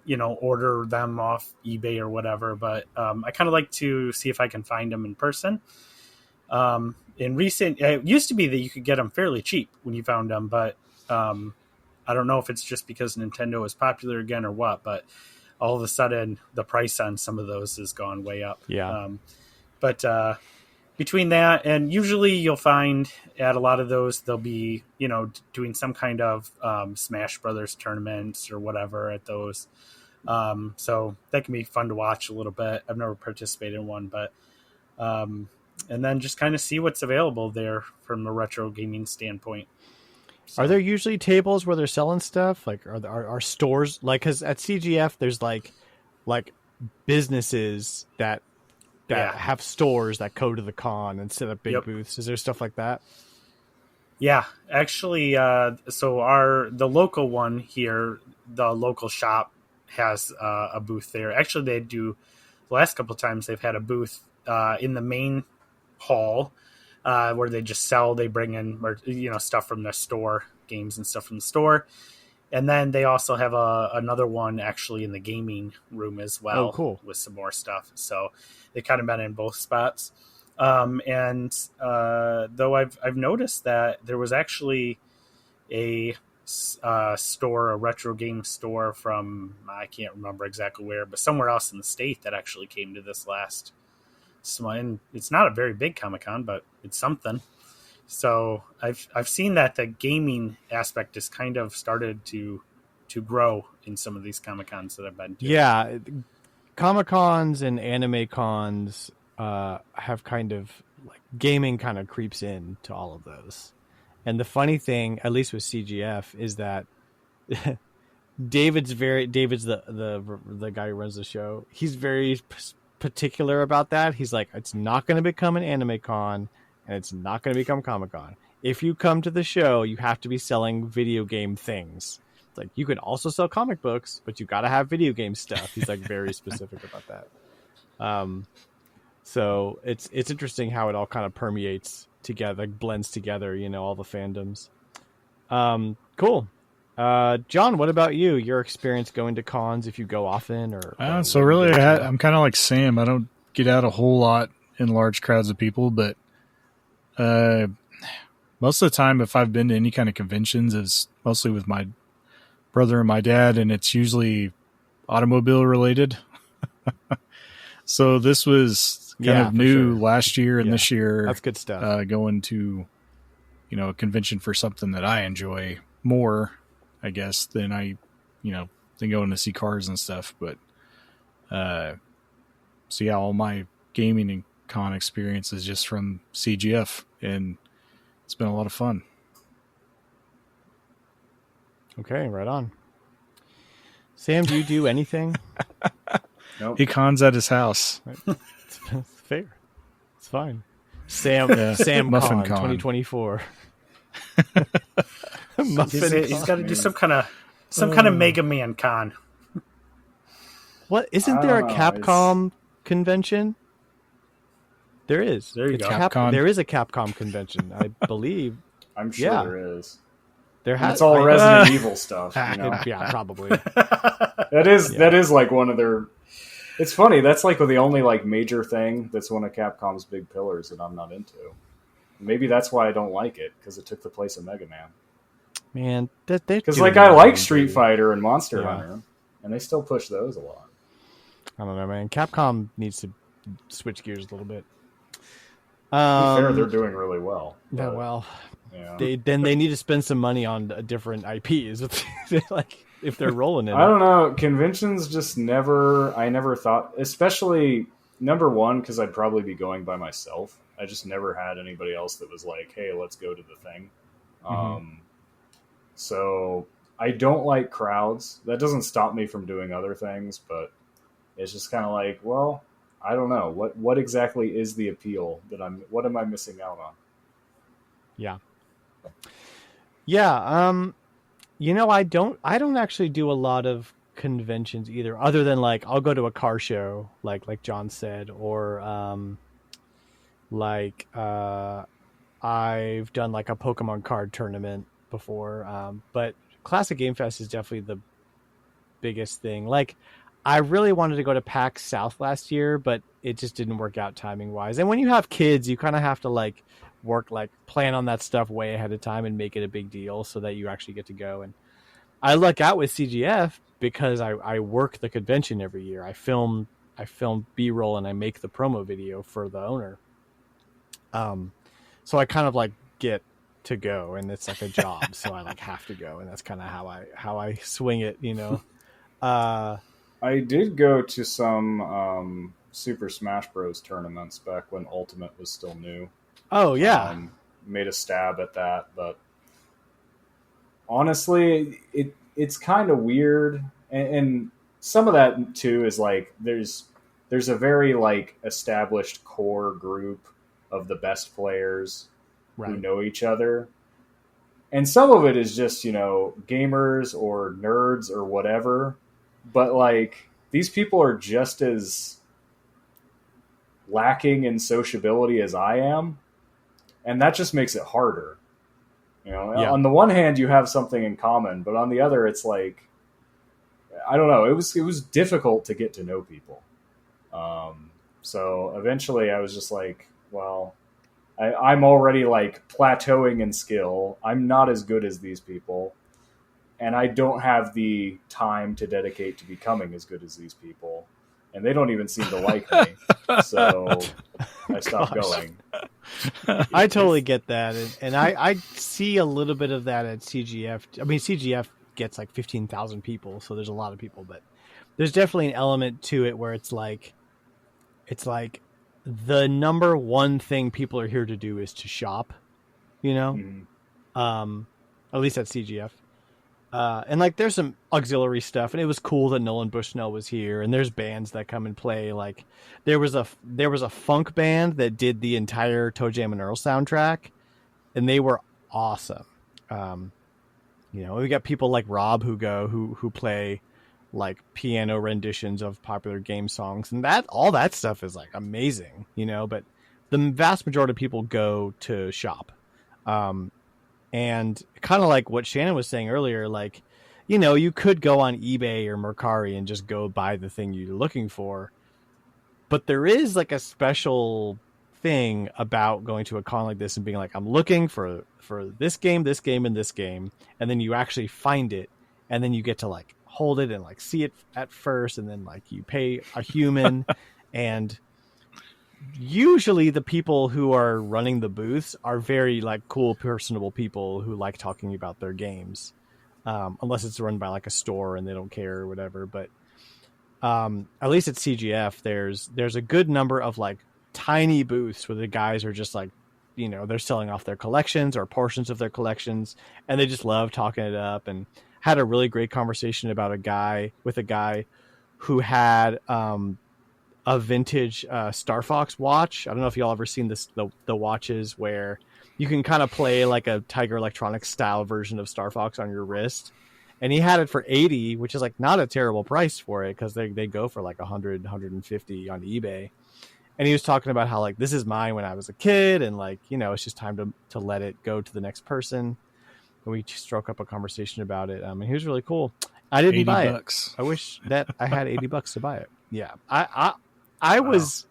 order them off eBay or whatever, but I kind of like to see if I can find them in person. It used to be that you could get them fairly cheap when you found them, but I don't know if it's just because Nintendo is popular again or what, but all of a sudden the price on some of those has gone way up. Yeah. But between that, and usually you'll find at a lot of those, they'll be, doing some kind of Smash Brothers tournaments or whatever at those. So that can be fun to watch a little bit. I've never participated in one, but and then just kind of see what's available there from a retro gaming standpoint. So. Are there usually tables where they're selling stuff? Like, are stores, like, because at CGF there's like businesses that have stores that go to the con and set up big booths. Is there stuff like that? Yeah, actually, so the local one here, the local shop has a booth there. Actually, they do. The last couple of times they've had a booth in the main hall. Where they just sell, they bring in stuff from the store, games and stuff from the store, and then they also have another one actually in the gaming room as well. Oh, cool. With some more stuff. So they kind of been in both spots. And though I've noticed that there was actually a store, a retro game store from, I can't remember exactly where, but somewhere else in the state that actually came to this last. And it's not a very big Comic-Con, but it's something. So I've seen that the gaming aspect has kind of started to grow in some of these Comic-Cons that I've been to. Yeah, Comic-Cons and anime cons have kind of like gaming kind of creeps in to all of those. And the funny thing, at least with CGF, is that David's the guy who runs the show. He's very particular about that. He's like, it's not going to become an anime con and it's not going to become Comic-Con. If you come to the show, you have to be selling video game things. It's like, you can also sell comic books, but you got to have video game stuff. He's like very specific about that. So it's interesting how it all kind of permeates together, blends together, all the fandoms. Cool. John, what about you? Your experience going to cons, if you go often, or so really, I'm kind of like Sam. I don't get out a whole lot in large crowds of people, but most of the time, if I've been to any kind of conventions, it's mostly with my brother and my dad, and it's usually automobile related. So this was kind of new last year and this year. That's good stuff. Going to, a convention for something that I enjoy more, I guess, than than going to see cars and stuff. But, so yeah, all my gaming and con experience is just from CGF, and it's been a lot of fun. Okay, right on. Sam, do you do anything? Nope. He cons at his house. It's fair. It's fine. Sam Muffin Con Con. 2024. He's got to do some kind of Mega Man con. What? Isn't I there a don't know, Capcom convention? There is. There you It's go. Capcom. There is a Capcom convention, I believe. I'm sure Yeah. there is. There And has. it's all Resident Evil stuff. Yeah, probably. That is like one of their. It's funny. That's like the only like major thing that's one of Capcom's big pillars that I'm not into. Maybe that's why I don't like it, because it took the place of Mega Man. Man, Because like I like Street Fighter and Monster Hunter, and they still push those a lot. I don't know, man. Capcom needs to switch gears a little bit. To be fair, they're doing really well. Yeah, but, well, yeah. they need to spend some money on a different IPs. Like if they're rolling in. I don't know. Conventions just I never thought, especially number one, because I'd probably be going by myself. I just never had anybody else that was like, hey, let's go to the thing. So I don't like crowds. That doesn't stop me from doing other things, but it's just kind of like, well, I don't know. What exactly is the appeal what am I missing out on? Yeah. Yeah. I don't actually do a lot of conventions either, other than like I'll go to a car show, like John said, or I've done like a Pokemon card tournament before. But Classic Game Fest is definitely the biggest thing. Like, I really wanted to go to PAX South last year, but it just didn't work out timing wise. And when you have kids, you kind of have to like plan on that stuff way ahead of time and make it a big deal so that you actually get to go. And I luck out with CGF because I work the convention every year. I film B-roll and I make the promo video for the owner. So I kind of like get to go, and it's like a job, so I like have to go, and that's kind of how I swing it, I did go to some Super Smash Bros. Tournaments back when Ultimate was still new. Oh, yeah. Made a stab at that, but honestly, it's kind of weird. And some of that, too, is like there's a very like established core group of the best players who know each other. And some of it is just, gamers or nerds or whatever. But like these people are just as lacking in sociability as I am. And that just makes it harder. On the one hand, you have something in common, but on the other, it's like, I don't know. It was difficult to get to know people. So eventually I was just like, well, I'm already like plateauing in skill. I'm not as good as these people. And I don't have the time to dedicate to becoming as good as these people. And they don't even seem to like me. So I stopped going. I totally get that. And I see a little bit of that at CGF. I mean, CGF gets like 15,000 people, so there's a lot of people. But there's definitely an element to it where it's like the number one thing people are here to do is to shop, at least at CGF. And like there's some auxiliary stuff, and it was cool that Nolan Bushnell was here, and there's bands that come and play. Like there was a funk band that did the entire Toe Jam and Earl soundtrack, and they were awesome. We got people like Rob who play like piano renditions of popular game songs, and all that stuff is like amazing, but the vast majority of people go to shop. And kind of like what Shannon was saying earlier, like, you could go on eBay or Mercari and just go buy the thing you're looking for. But there is like a special thing about going to a con like this and being like, I'm looking for this game, and this game. And then you actually find it, and then you get to like hold it and like see it at first. And then like you pay a human and usually the people who are running the booths are very like cool, personable people who like talking about their games, unless it's run by like a store and they don't care or whatever. But at least at CGF, there's a good number of like tiny booths where the guys are just like, they're selling off their collections or portions of their collections, and they just love talking it up. And had a really great conversation about a guy who had a vintage Star Fox watch. I don't know if y'all ever seen the watches where you can kind of play like a Tiger Electronics style version of Star Fox on your wrist. And he had it for 80, which is like not a terrible price for it because they go for like 100, 150 on eBay. And he was talking about how like this is mine when I was a kid, and like, you know, it's just time to let it go to the next person. And we struck up a conversation about it. And he was really cool. I didn't buy $80. it. I wish that I had $80 to buy it. Yeah. I was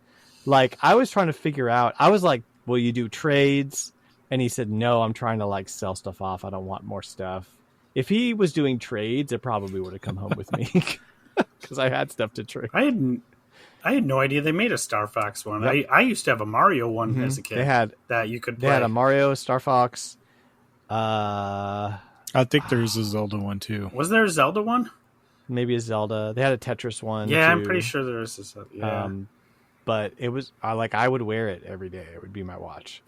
like, I was trying to figure out, I was like, will you do trades? And he said, no, I'm trying to like sell stuff off. I don't want more stuff. If he was doing trades, it probably would have come home with me because I had stuff to trade. I had no idea they made a Star Fox one. Yep. I used to have a Mario one as a kid. They had that you could play. They had a Mario, Star Fox. I think there's a Zelda one too. Was there a Zelda one? Maybe a Zelda. They had a Tetris one. Yeah, too. I'm pretty sure there was a yeah. But it was I would wear it every day. It would be my watch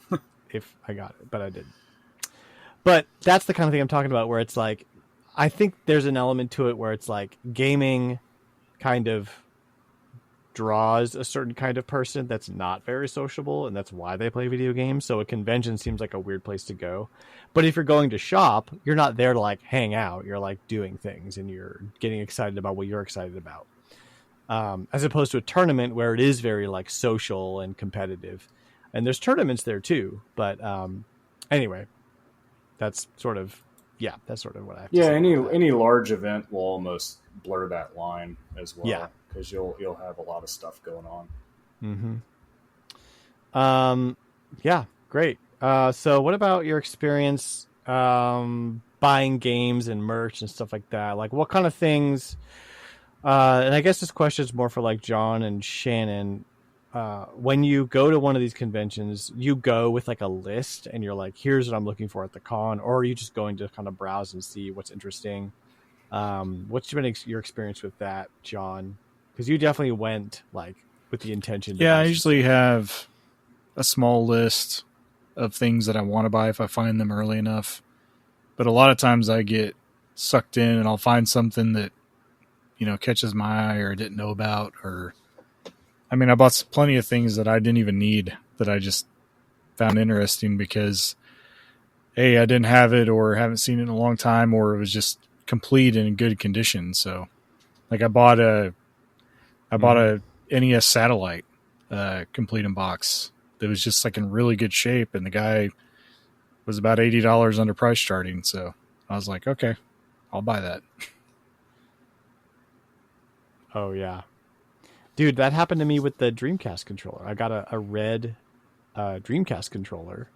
if I got it, but I didn't. But that's the kind of thing I'm talking about where it's like, I think there's an element to it where it's like gaming kind of draws a certain kind of person that's not very sociable, and that's why they play video games. So a convention seems like a weird place to go. But if you're going to shop, you're not there to like hang out. You're like doing things and you're getting excited about what you're excited about. As opposed to a tournament where it is very like social and competitive. And there's tournaments there too. But anyway, that's sort of what I have to say. Any large event will almost blur that line as well. Yeah. Because you'll have a lot of stuff going on. Mm-hmm. Yeah, great. So what about your experience buying games and merch and stuff like that? Like what kind of things, and I guess this question is more for like John and Shannon. When you go to one of these conventions, you go with like a list and you're like, here's what I'm looking for at the con, or are you just going to kind of browse and see what's interesting? What's been your experience with that, John? Because you definitely went like with the intention. Yeah, I usually have a small list of things that I want to buy if I find them early enough. But a lot of times I get sucked in and I'll find something that, you know, catches my eye or I didn't know about. Or, I mean, I bought plenty of things that I didn't even need that I just found interesting because, A, I didn't have it or haven't seen it in a long time, or it was just complete and in good condition. So, like I bought a NES satellite complete in box that was just like in really good shape, and the guy was about $80 underpriced starting. So I was like, okay, I'll buy that. Oh yeah, dude, that happened to me with the Dreamcast controller. I got a red Dreamcast controller,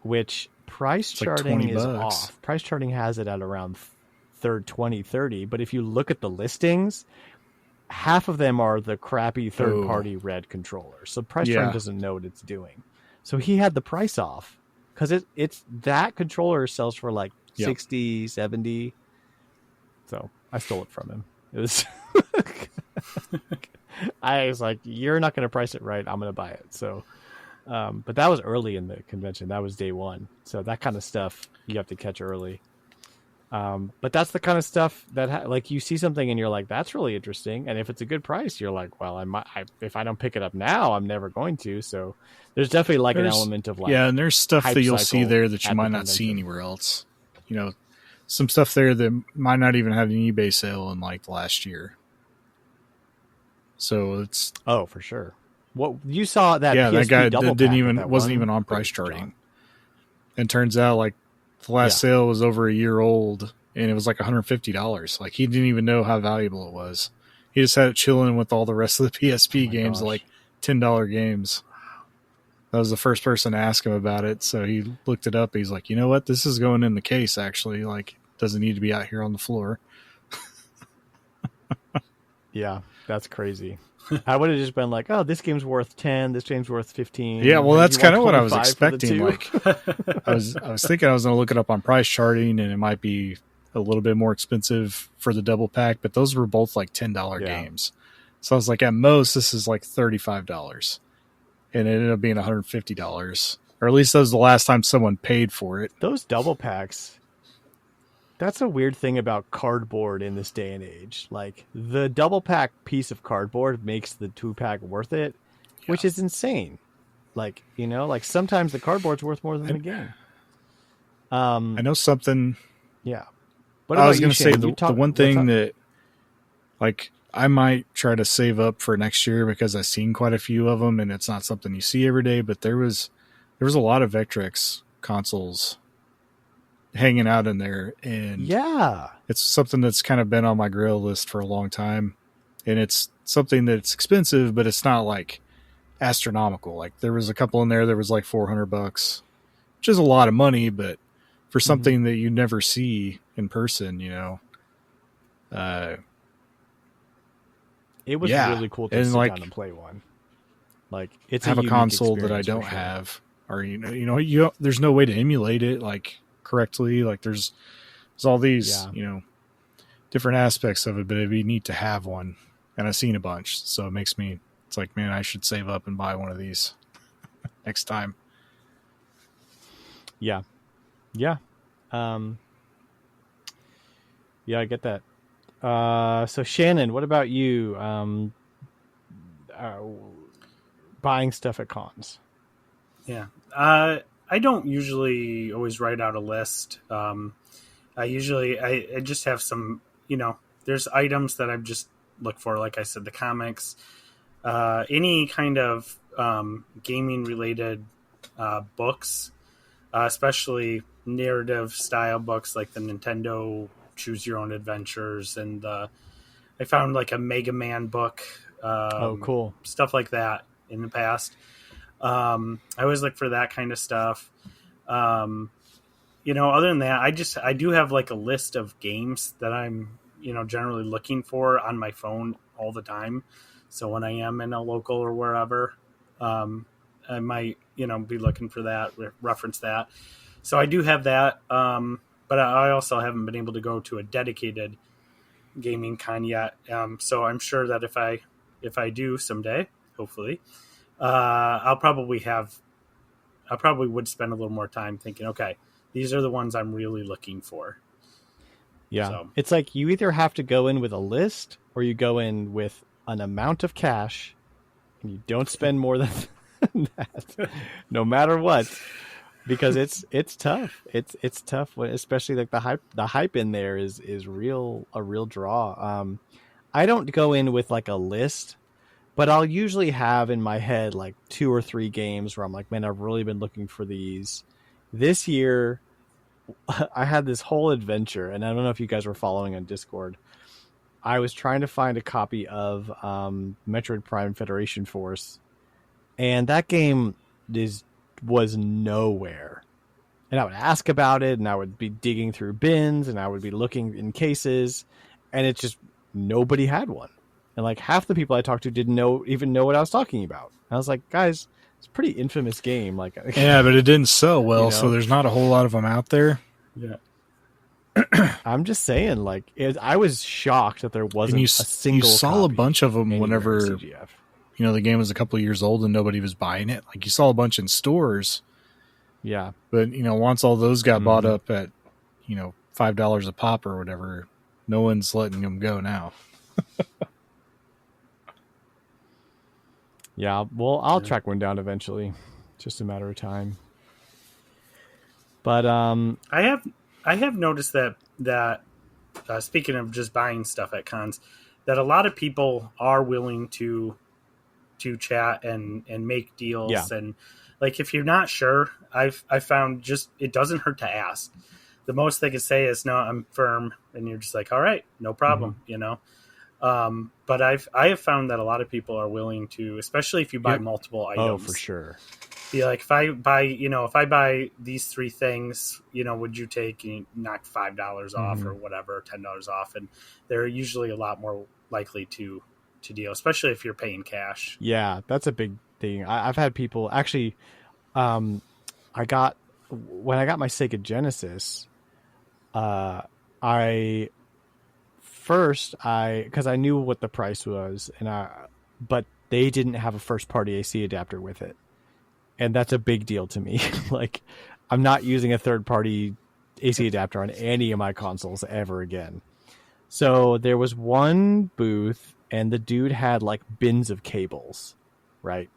which price It's like charting is $20. off. Price charting has it at around 30, but if you look at the listings, half of them are the crappy third-party red controllers. So price charting doesn't know what it's doing. So he had the price off because it's that controller sells for like 60, 70. So I stole it from him. It was I was like, you're not going to price it right. I'm going to buy it. So, but that was early in the convention. That was day one. So that kind of stuff you have to catch early. But that's the kind of stuff that like you see something and you're like, that's really interesting. And if it's a good price, you're like, well, if I don't pick it up now, I'm never going to. So there's definitely like an element of like, and there's stuff that you'll see there that you might not see anywhere else. You know, some stuff there that might not even have an eBay sale in like last year. So it's for sure. What you saw that that guy wasn't even on price John. charting. And turns out like the last sale was over a year old and it was like $150. Like he didn't even know how valuable it was. He just had it chilling with all the rest of the PSP games, like $10 games. That was the first person to ask him about it. So he looked it up. He's like, you know what? This is going in the case, actually. Like, doesn't need to be out here on the floor. Yeah, that's crazy. I would have just been like, oh, this game's worth 10, this game's worth 15. Yeah, well, that's kind of what I was 25 for the expecting. two. Like, I was thinking I was going to look it up on price charting, and it might be a little bit more expensive for the double pack, but those were both like $10 games. So I was like, at most, this is like $35. And it ended up being $150. Or at least that was the last time someone paid for it. Those double packs, That's a weird thing about cardboard in this day and age. Like, the double pack piece of cardboard makes the 2-pack worth it, which is insane. Like, like sometimes the cardboard's worth more than the game. I know something. Yeah. I was going to say the one thing that, like, I might try to save up for next year because I've seen quite a few of them, and it's not something you see every day. But there was a lot of Vectrex consoles hanging out in there, and yeah, it's something that's kind of been on my grill list for a long time, and it's something that's expensive, but it's not like astronomical. Like, there was a couple in there that was like $400, which is a lot of money, but for something that you never see in person, it was really cool to sit down and play one. Like, it's have a console that I don't have, or there's no way to emulate it like correctly. Like, there's all these different aspects of it, but it'd be neat to have one. And I've seen a bunch, so it makes me. It's like, man, I should save up and buy one of these next time. Yeah. Yeah. Yeah, I get that. So Shannon, what about you? Buying stuff at cons. Yeah. I don't usually always write out a list. I just have some, there's items that I've just looked for. Like I said, the comics, any kind of gaming related books, especially narrative style books like the Nintendo Choose Your Own Adventures, and I found like a Mega Man book. Cool. Stuff like that in the past. I always look for that kind of stuff. Other than that, I do have like a list of games that I'm, generally looking for on my phone all the time. So when I am in a local or wherever, I might, be looking for that, reference that. So I do have that. But I also haven't been able to go to a dedicated gaming con yet. So I'm sure that if I do someday, hopefully, I probably would spend a little more time thinking, okay, these are the ones I'm really looking for. Yeah. So. It's like you either have to go in with a list or you go in with an amount of cash and you don't spend more than that, no matter what, because it's tough. It's tough, especially like the hype in there is a real draw. I don't go in with like a list, but I'll usually have in my head like 2 or 3 games where I'm like, man, I've really been looking for these. This year, I had this whole adventure, and I don't know if you guys were following on Discord. I was trying to find a copy of Metroid Prime Federation Force, and that game was nowhere. And I would ask about it, and I would be digging through bins, and I would be looking in cases, and it's just nobody had one. And like half the people I talked to didn't even know what I was talking about. And I was like, guys, it's a pretty infamous game. Like, yeah, but it didn't sell well, so there's not a whole lot of them out there. Yeah. I'm just saying, like, I was shocked that there wasn't a single. You saw a bunch of them whenever CGF. The game was a couple of years old and nobody was buying it. Like, you saw a bunch in stores. Yeah, but once all those got bought up at $5 a pop or whatever, no one's letting them go now. Yeah, well, I'll track one down eventually. It's just a matter of time. But I have noticed that speaking of just buying stuff at cons, that a lot of people are willing to chat and make deals. Yeah. And like, if you're not sure, I've found just, it doesn't hurt to ask. The most they can say is, no, I'm firm. And you're just like, all right, no problem, But I have found that a lot of people are willing to, especially if you buy multiple items. Oh, for sure. Be like, if I buy these 3 things, would you take and knock $5 off or whatever, $10 off? And they're usually a lot more likely to deal, especially if you're paying cash. Yeah, that's a big thing. I've had people actually. When I got my Sega Genesis, because I knew what the price was, but they didn't have a first party AC adapter with it. And that's a big deal to me. Like, I'm not using a third party AC adapter on any of my consoles ever again. So there was one booth, and the dude had like bins of cables, right?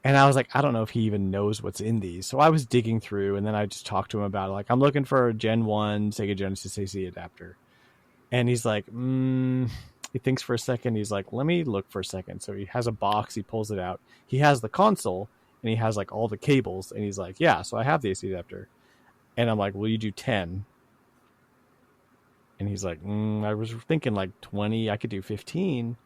And I was like, I don't know if he even knows what's in these. So I was digging through, and then I just talked to him about it. Like, I'm looking for a Gen 1 Sega Genesis AC adapter. And he's like, he thinks for a second. He's like, let me look for a second. So he has a box. He pulls it out. He has the console, and he has like all the cables. And he's like, yeah, so I have the AC adapter. And I'm like, will you do 10? And he's like, I was thinking like 20. I could do 15.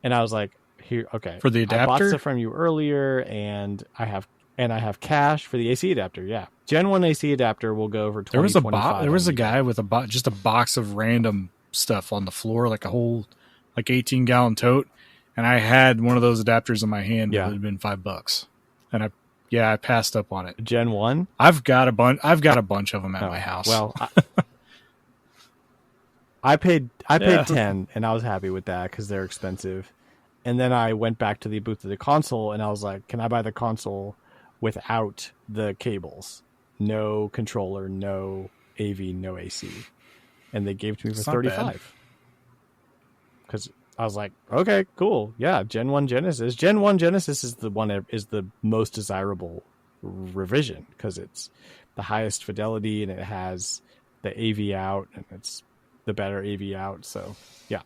And I was like, here, okay. For the I bought adapter? stuff from you earlier, and I have cash for the AC adapter. Yeah, Gen 1 AC adapter will go for 20. There was a guy with just a box of random stuff on the floor, like a whole 18-gallon tote, and I had one of those adapters in my hand. Yeah. It had been $5, and I passed up on it. Gen 1. I've got a bunch of them at my house. Well, I paid Yeah. 10, and I was happy with that because they're expensive. And then I went back to the booth of the console, and I was like, can I buy the console without the cables? No controller, no AV, no AC. And they gave it to me for It's not bad. $35. Because I was like, okay, cool. Yeah, Gen 1 Genesis. Gen 1 Genesis is the most desirable revision because it's the highest fidelity, and it has the AV out, and it's the better AV out. So, yeah.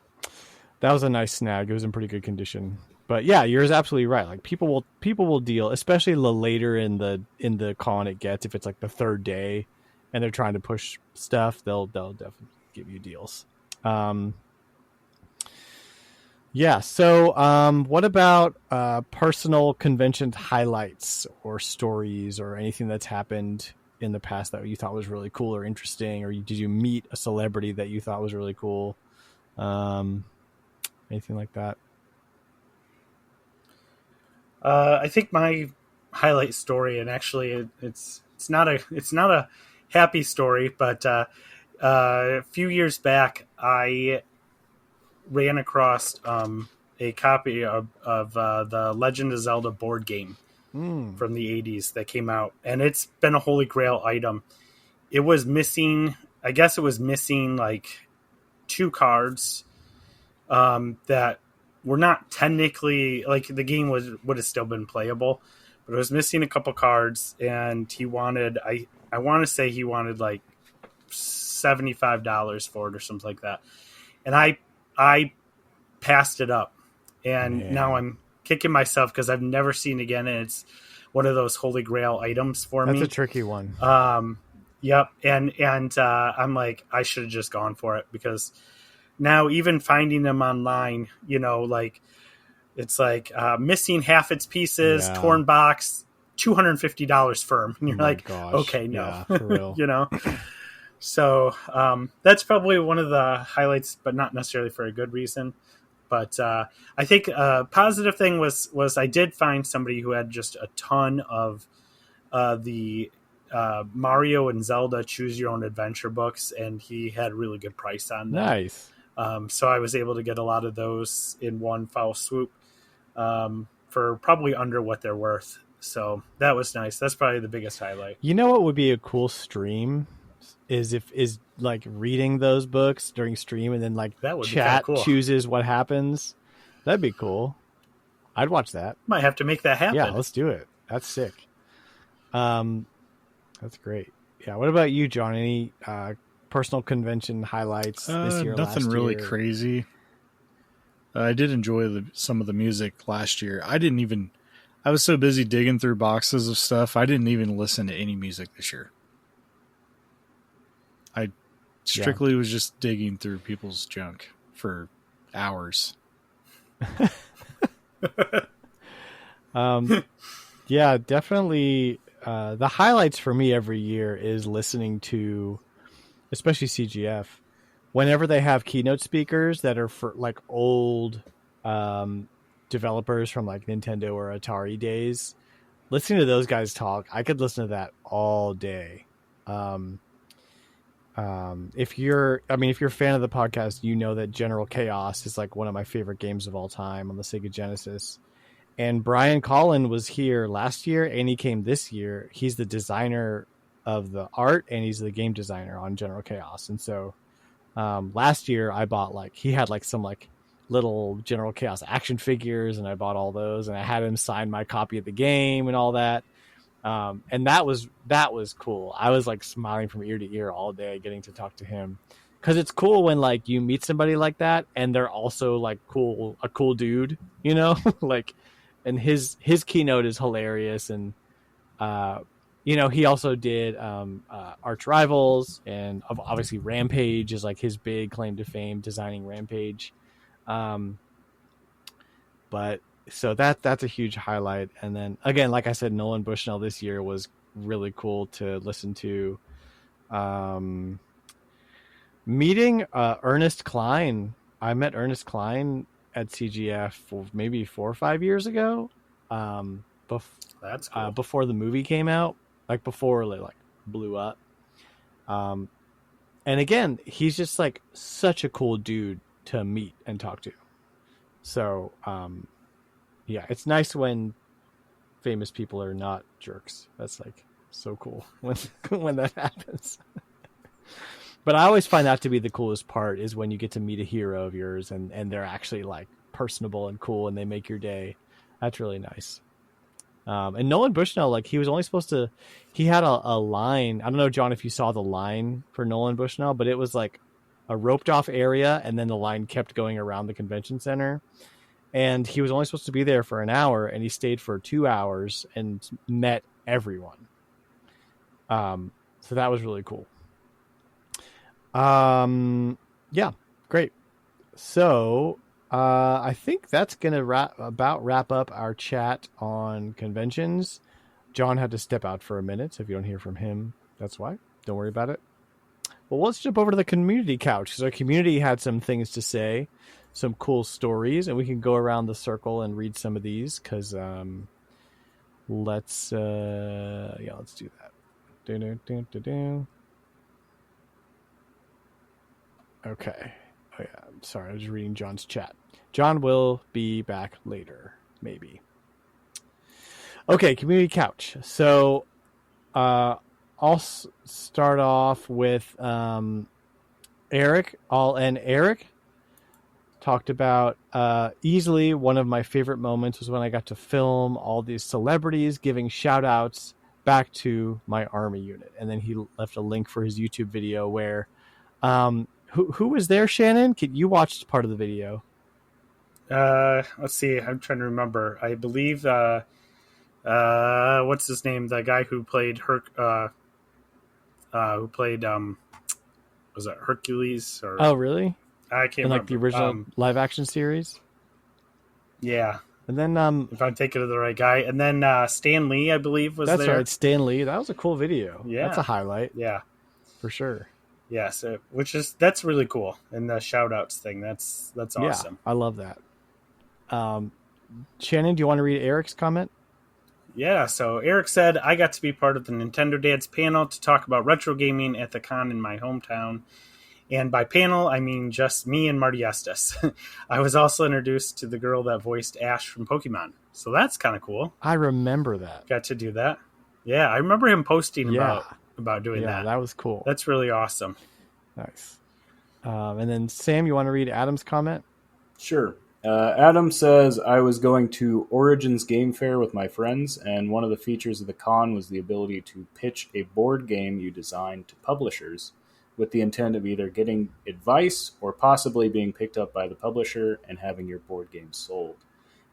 That was a nice snag. It was in pretty good condition. But yeah, you're absolutely right. Like people will deal, especially the later in the con it gets. If it's like the third day and they're trying to push stuff, they'll definitely give you deals. Yeah. So what about personal convention highlights or stories or anything that's happened in the past that you thought was really cool or interesting, or did you meet a celebrity that you thought was really cool? Anything like that? I think my highlight story, and actually it's not a happy story, but a few years back I ran across a copy of the Legend of Zelda board game from the 80s that came out, and it's been a holy grail item. It was missing, I guess it was missing like 2 cards that were not technically, like, the game would have still been playable, but it was missing a couple cards, and he wanted, I want to say he wanted like $75 for it or something like that. And I passed it up, and now I'm kicking myself because I've never seen it again, and it's one of those holy grail items for me. That's a tricky one. Yep. And I'm like, I should have just gone for it, because now even finding them online, like it's like missing half its pieces, torn box, $250 firm. And you're like, gosh. Okay, no, yeah, for real. So that's probably one of the highlights, but not necessarily for a good reason. But I think a positive thing was I did find somebody who had just a ton of the Mario and Zelda Choose Your Own Adventure books, and he had a really good price on them. Nice. So I was able to get a lot of those in one foul swoop for probably under what they're worth. So that was nice. That's probably the biggest highlight. You know what would be a cool stream is like reading those books during stream, and then like that would chat be cool. chooses what happens. That'd be cool. I'd watch that. Might have to make that happen. Yeah, let's do it. That's sick. That's great. Yeah. What about you, John? Any personal convention highlights this year? Nothing last really year? crazy. I did enjoy some of the music last year. I was so busy digging through boxes of stuff, I didn't even listen to any music this year. I strictly was just digging through people's junk for hours. Yeah, definitely. The highlights for me every year is listening to, especially CGF, whenever they have keynote speakers that are for like old developers from like Nintendo or Atari days. Listening to those guys talk, I could listen to that all day. If you're a fan of the podcast, you know that General Chaos is like one of my favorite games of all time on the Sega Genesis. And Brian Collin was here last year, and he came this year. He's the designer of the art, and he's the game designer on General Chaos. And so last year I bought he had some little General Chaos action figures, and I bought all those, and I had him sign my copy of the game and all that. And that was cool. I was smiling from ear to ear all day getting to talk to him, because it's cool when you meet somebody like that and they're also a cool dude, and his keynote is hilarious. And he also did Arch Rivals, and obviously Rampage is his big claim to fame, designing Rampage. But so that's a huge highlight. And then again, like I said, Nolan Bushnell this year was really cool to listen to. Meeting Ernest Klein. I met Ernest Klein at CGF maybe 4 or 5 years ago. That's cool. Before the movie came out, before it blew up. And again, he's just such a cool dude to meet and talk to. So, yeah, it's nice when famous people are not jerks. That's so cool when that happens. But I always find that to be the coolest part, is when you get to meet a hero of yours and they're actually personable and cool, and they make your day. That's really nice. And Nolan Bushnell, he was only supposed to, he had a line. I don't know, John, if you saw the line for Nolan Bushnell, but it was a roped off area, and then the line kept going around the convention center. And he was only supposed to be there for an hour, and he stayed for 2 hours and met everyone. So that was really cool. Yeah, great. So I think that's going to wrap up our chat on conventions. John had to step out for a minute, so if you don't hear from him, that's why. Don't worry about it. Well, let's jump over to the community couch, because our community had some things to say, some cool stories, and we can go around the circle and read some of these, because let's do that. Okay. Oh yeah, I'm sorry, I was reading John's chat. John will be back later, maybe. Okay, community couch. So I'll start off with Eric. Eric talked about easily one of my favorite moments was when I got to film all these celebrities giving shout outs back to my army unit. And then he left a link for his YouTube video where who was there, Shannon? You watched part of the video. Let's see. I'm trying to remember. I believe what's his name? The guy who played was it Hercules? Or Oh, really? I can't in remember. The original live action series. Yeah. And then if I'm thinking of the right guy, and then Stan Lee, I believe, was that's there. Right, Stan Lee. That was a cool video. Yeah, that's a highlight. Yeah, for sure. Yeah, so that's really cool. And the shout outs thing, that's awesome. Yeah, I love that. Shannon, do you want to read Eric's comment? Yeah, so Eric said, I got to be part of the Nintendo Dads panel to talk about retro gaming at the con in my hometown. And by panel, I mean just me and Marty Estes. I was also introduced to the girl that voiced Ash from Pokemon. So that's kind of cool. I remember that. Got to do that. Yeah, I remember him posting about doing that. Yeah, that was cool. That's really awesome. Nice. And then, Sam, you want to read Adam's comment? Sure. Adam says, I was going to Origins Game Fair with my friends, and one of the features of the con was the ability to pitch a board game you designed to publishers with the intent of either getting advice or possibly being picked up by the publisher and having your board game sold.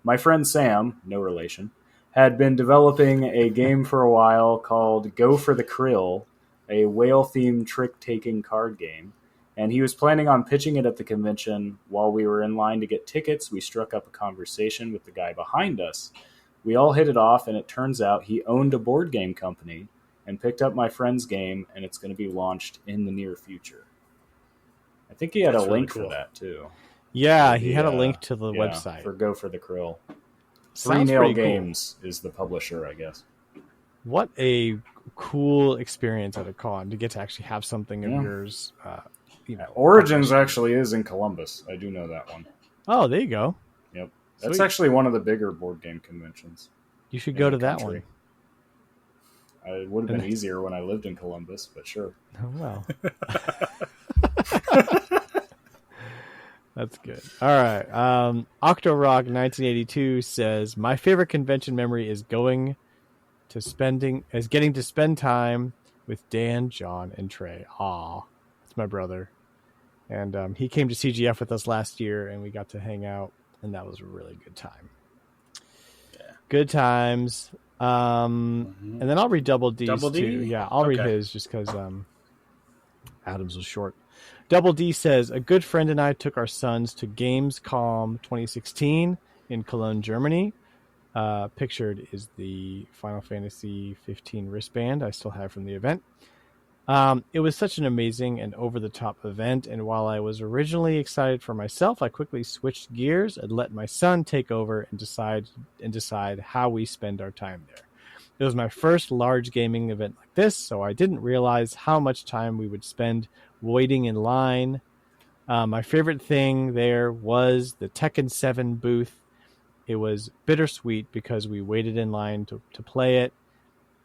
My friend Sam, no relation, had been developing a game for a while called Go for the Krill, a whale-themed trick-taking card game, and he was planning on pitching it at the convention. While we were in line to get tickets, we struck up a conversation with the guy behind us. We all hit it off, and it turns out he owned a board game company and picked up my friend's game, and it's going to be launched in the near future. I think he had a link for that, too. Yeah, he had a link to the website. For Go for the Krill. Sounds 3 Nail pretty Games is the publisher, I guess. What a cool experience at a con to get to actually have something of yours. Origins actually is in Columbus. I do know that one. Oh, there you go. Yep. That's actually one of the bigger board game conventions. You should go to that one. It would have been easier when I lived in Columbus, but sure. Oh, well. That's good. All right. Octorock 1982 says, my favorite convention memory is getting to spend time with Dan, John, and Trey. Aw, that's my brother. And he came to CGF with us last year, and we got to hang out, and that was a really good time. Yeah. Good times. And then I'll read Double D's Double D? too. Yeah, I'll read his just because Adam's was short. Double D says, a good friend and I took our sons to Gamescom 2016 in Cologne, Germany. Pictured is the Final Fantasy 15 wristband I still have from the event. It was such an amazing and over-the-top event, and while I was originally excited for myself, I quickly switched gears and let my son take over and decide how we spend our time there. It was my first large gaming event like this, so I didn't realize how much time we would spend waiting in line. My favorite thing there was the Tekken 7 booth. It was bittersweet because we waited in line to play it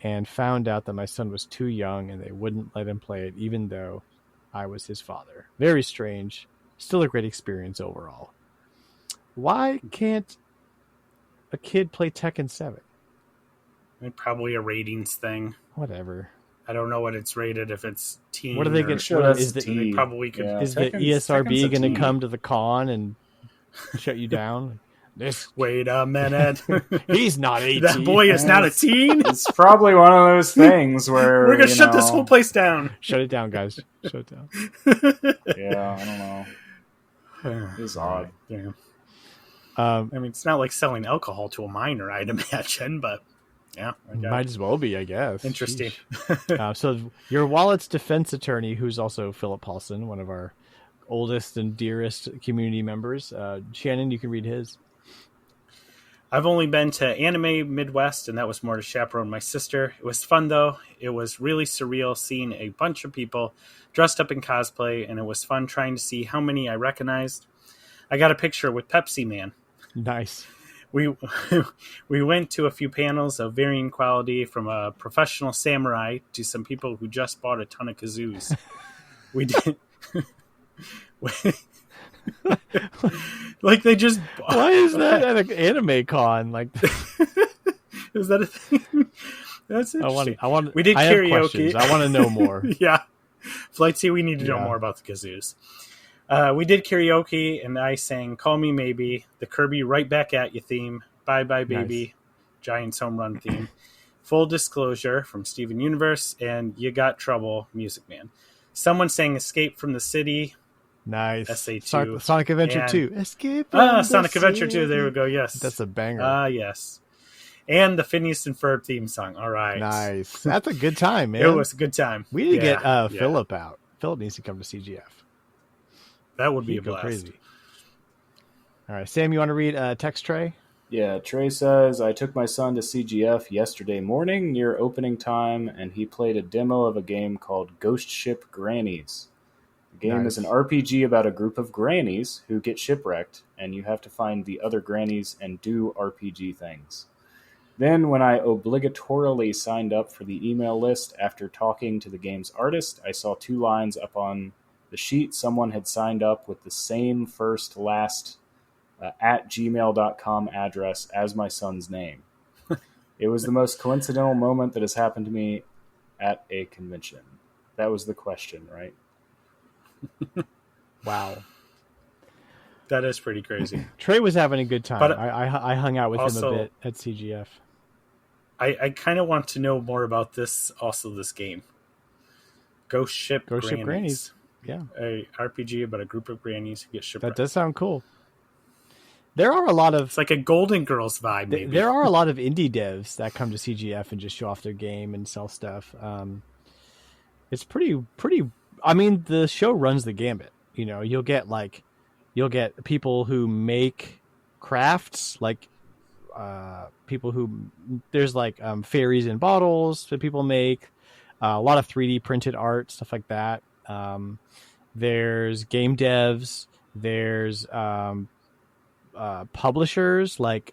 and found out that my son was too young and they wouldn't let him play it, even though I was his father. Very strange. Still a great experience overall. Why can't a kid play Tekken 7? Probably a ratings thing. Whatever. I don't know what it's rated, if it's teen. What are they going Sure, that's is the T. They probably could. Yeah. is the Tekken's ESRB a going to T. come to the con and shut you down? Wait a minute. He's not 18. That boy is not a teen. It's probably one of those things where We're going to shut this whole place down. Shut it down, guys. Shut it down. Yeah, I don't know. It's odd. Yeah. I mean, it's not like selling alcohol to a minor, I'd imagine, but yeah. Might as well be, I guess. Interesting. So your wallet's defense attorney, who's also Philip Paulson, one of our oldest and dearest community members. Shannon, you can read his. I've only been to Anime Midwest, and that was more to chaperone my sister. It was fun, though. It was really surreal seeing a bunch of people dressed up in cosplay, and it was fun trying to see how many I recognized. I got a picture with Pepsi Man. Nice. We went to a few panels of varying quality, from a professional samurai to some people who just bought a ton of kazoos. We did... Like they just... Why is that at an anime con? Like, is that a thing? That's interesting. I want. We did I have karaoke. questions. I want to know more. Yeah. Flight C, we need to know more about the kazoos. We did karaoke, and I sang Call Me Maybe, the Kirby Right Back At You theme, Bye Bye Baby, Nice. Giants Home Run theme, Full Disclosure from Steven Universe, and You Got Trouble, Music Man. Someone sang Escape from the City. Nice. SA2. Sonic Adventure And- 2. Escape from Sonic the Adventure 2, city. there we go, yes. That's a banger. Yes. And the Phineas and Ferb theme song. All right. Nice. That's a good time, man. It was a good time. We need to get Yeah. Philip out. Philip needs to come to CGF. That would be He'd a go blast. crazy. All right, Sam, you want to read text tray? Yeah, Trey says, I took my son to CGF yesterday morning near opening time, and he played a demo of a game called Ghost Ship Grannies. The game is an Nice. RPG about a group of grannies who get shipwrecked, and you have to find the other grannies and do RPG things. Then, when I obligatorily signed up for the email list after talking to the game's artist, I saw 2 lines up on the sheet. Someone had signed up with the same first last at gmail.com address as my son's name. It was the most coincidental moment that has happened to me at a convention. That was the question, right? Wow. That is pretty crazy. Trey was having a good time. But I hung out with him also- a bit at CGF. I kind of want to know more about this game. Ghost Ship Grannies. Yeah, A RPG about a group of grannies who get that shipwrecked. does sound cool. There are a lot of It's like a Golden Girls vibe, maybe. there are a lot of indie devs that come to CGF and just show off their game and sell stuff. It's pretty. I mean, the show runs the gambit. You know, you'll get people who make crafts, like people who there's like fairies in bottles that people make. A lot of 3D printed art, stuff like that. There's game devs. There's publishers like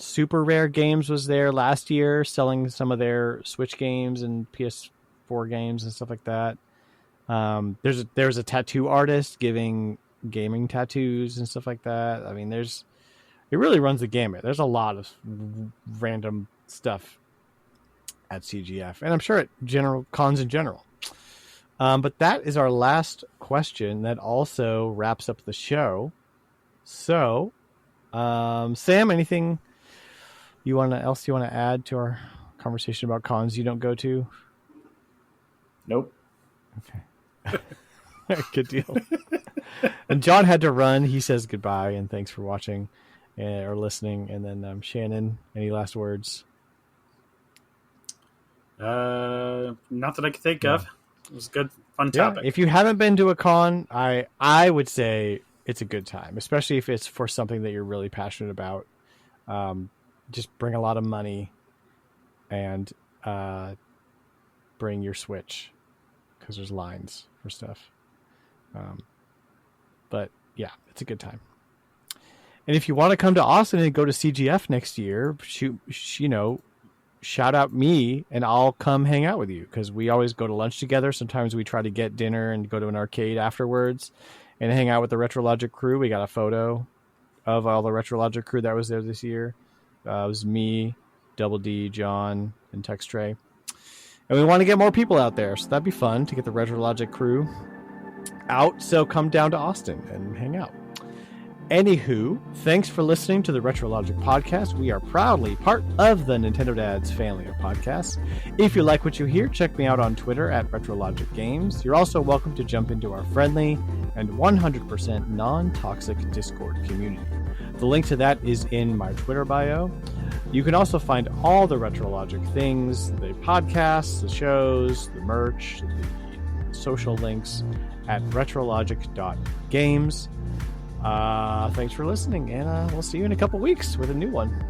Super Rare Games was there last year, selling some of their Switch games and PS4 games and stuff like that. There's a tattoo artist giving gaming tattoos and stuff like that. I mean, it really runs the gamut. There's a lot of random stuff at CGF, and I'm sure at cons in general. But that is our last question. That also wraps up the show. So, Sam, anything you want to add to our conversation about cons you don't go to? Nope. Okay. Good deal. And John had to run. He says goodbye and thanks for watching or listening. And then Shannon, any last words? Not that I can think of. It was a good, fun topic. If you haven't been to a con, I would say it's a good time, especially if it's for something that you're really passionate about. Just bring a lot of money and bring your Switch because there's lines for stuff. But yeah, it's a good time. And if you want to come to Austin and go to CGF next year, shout out me and I'll come hang out with you because we always go to lunch together. Sometimes we try to get dinner and go to an arcade afterwards and hang out with the RetroLogic crew. We got a photo of all the RetroLogic crew that was there this year. It was me, Double D, John, and Tex Trey. And we want to get more people out there, so that'd be fun to get the RetroLogic crew out. So come down to Austin and hang out. Anywho, thanks for listening to the RetroLogic podcast. We are proudly part of the Nintendo Dads family of podcasts. If you like what you hear, check me out on Twitter at retrologic.games. You're also welcome to jump into our friendly and 100% non-toxic Discord community. The link to that is in my Twitter bio. You can also find all the RetroLogic things, the podcasts, the shows, the merch, the social links at retrologic.games. Thanks for listening, and we'll see you in a couple weeks with a new one.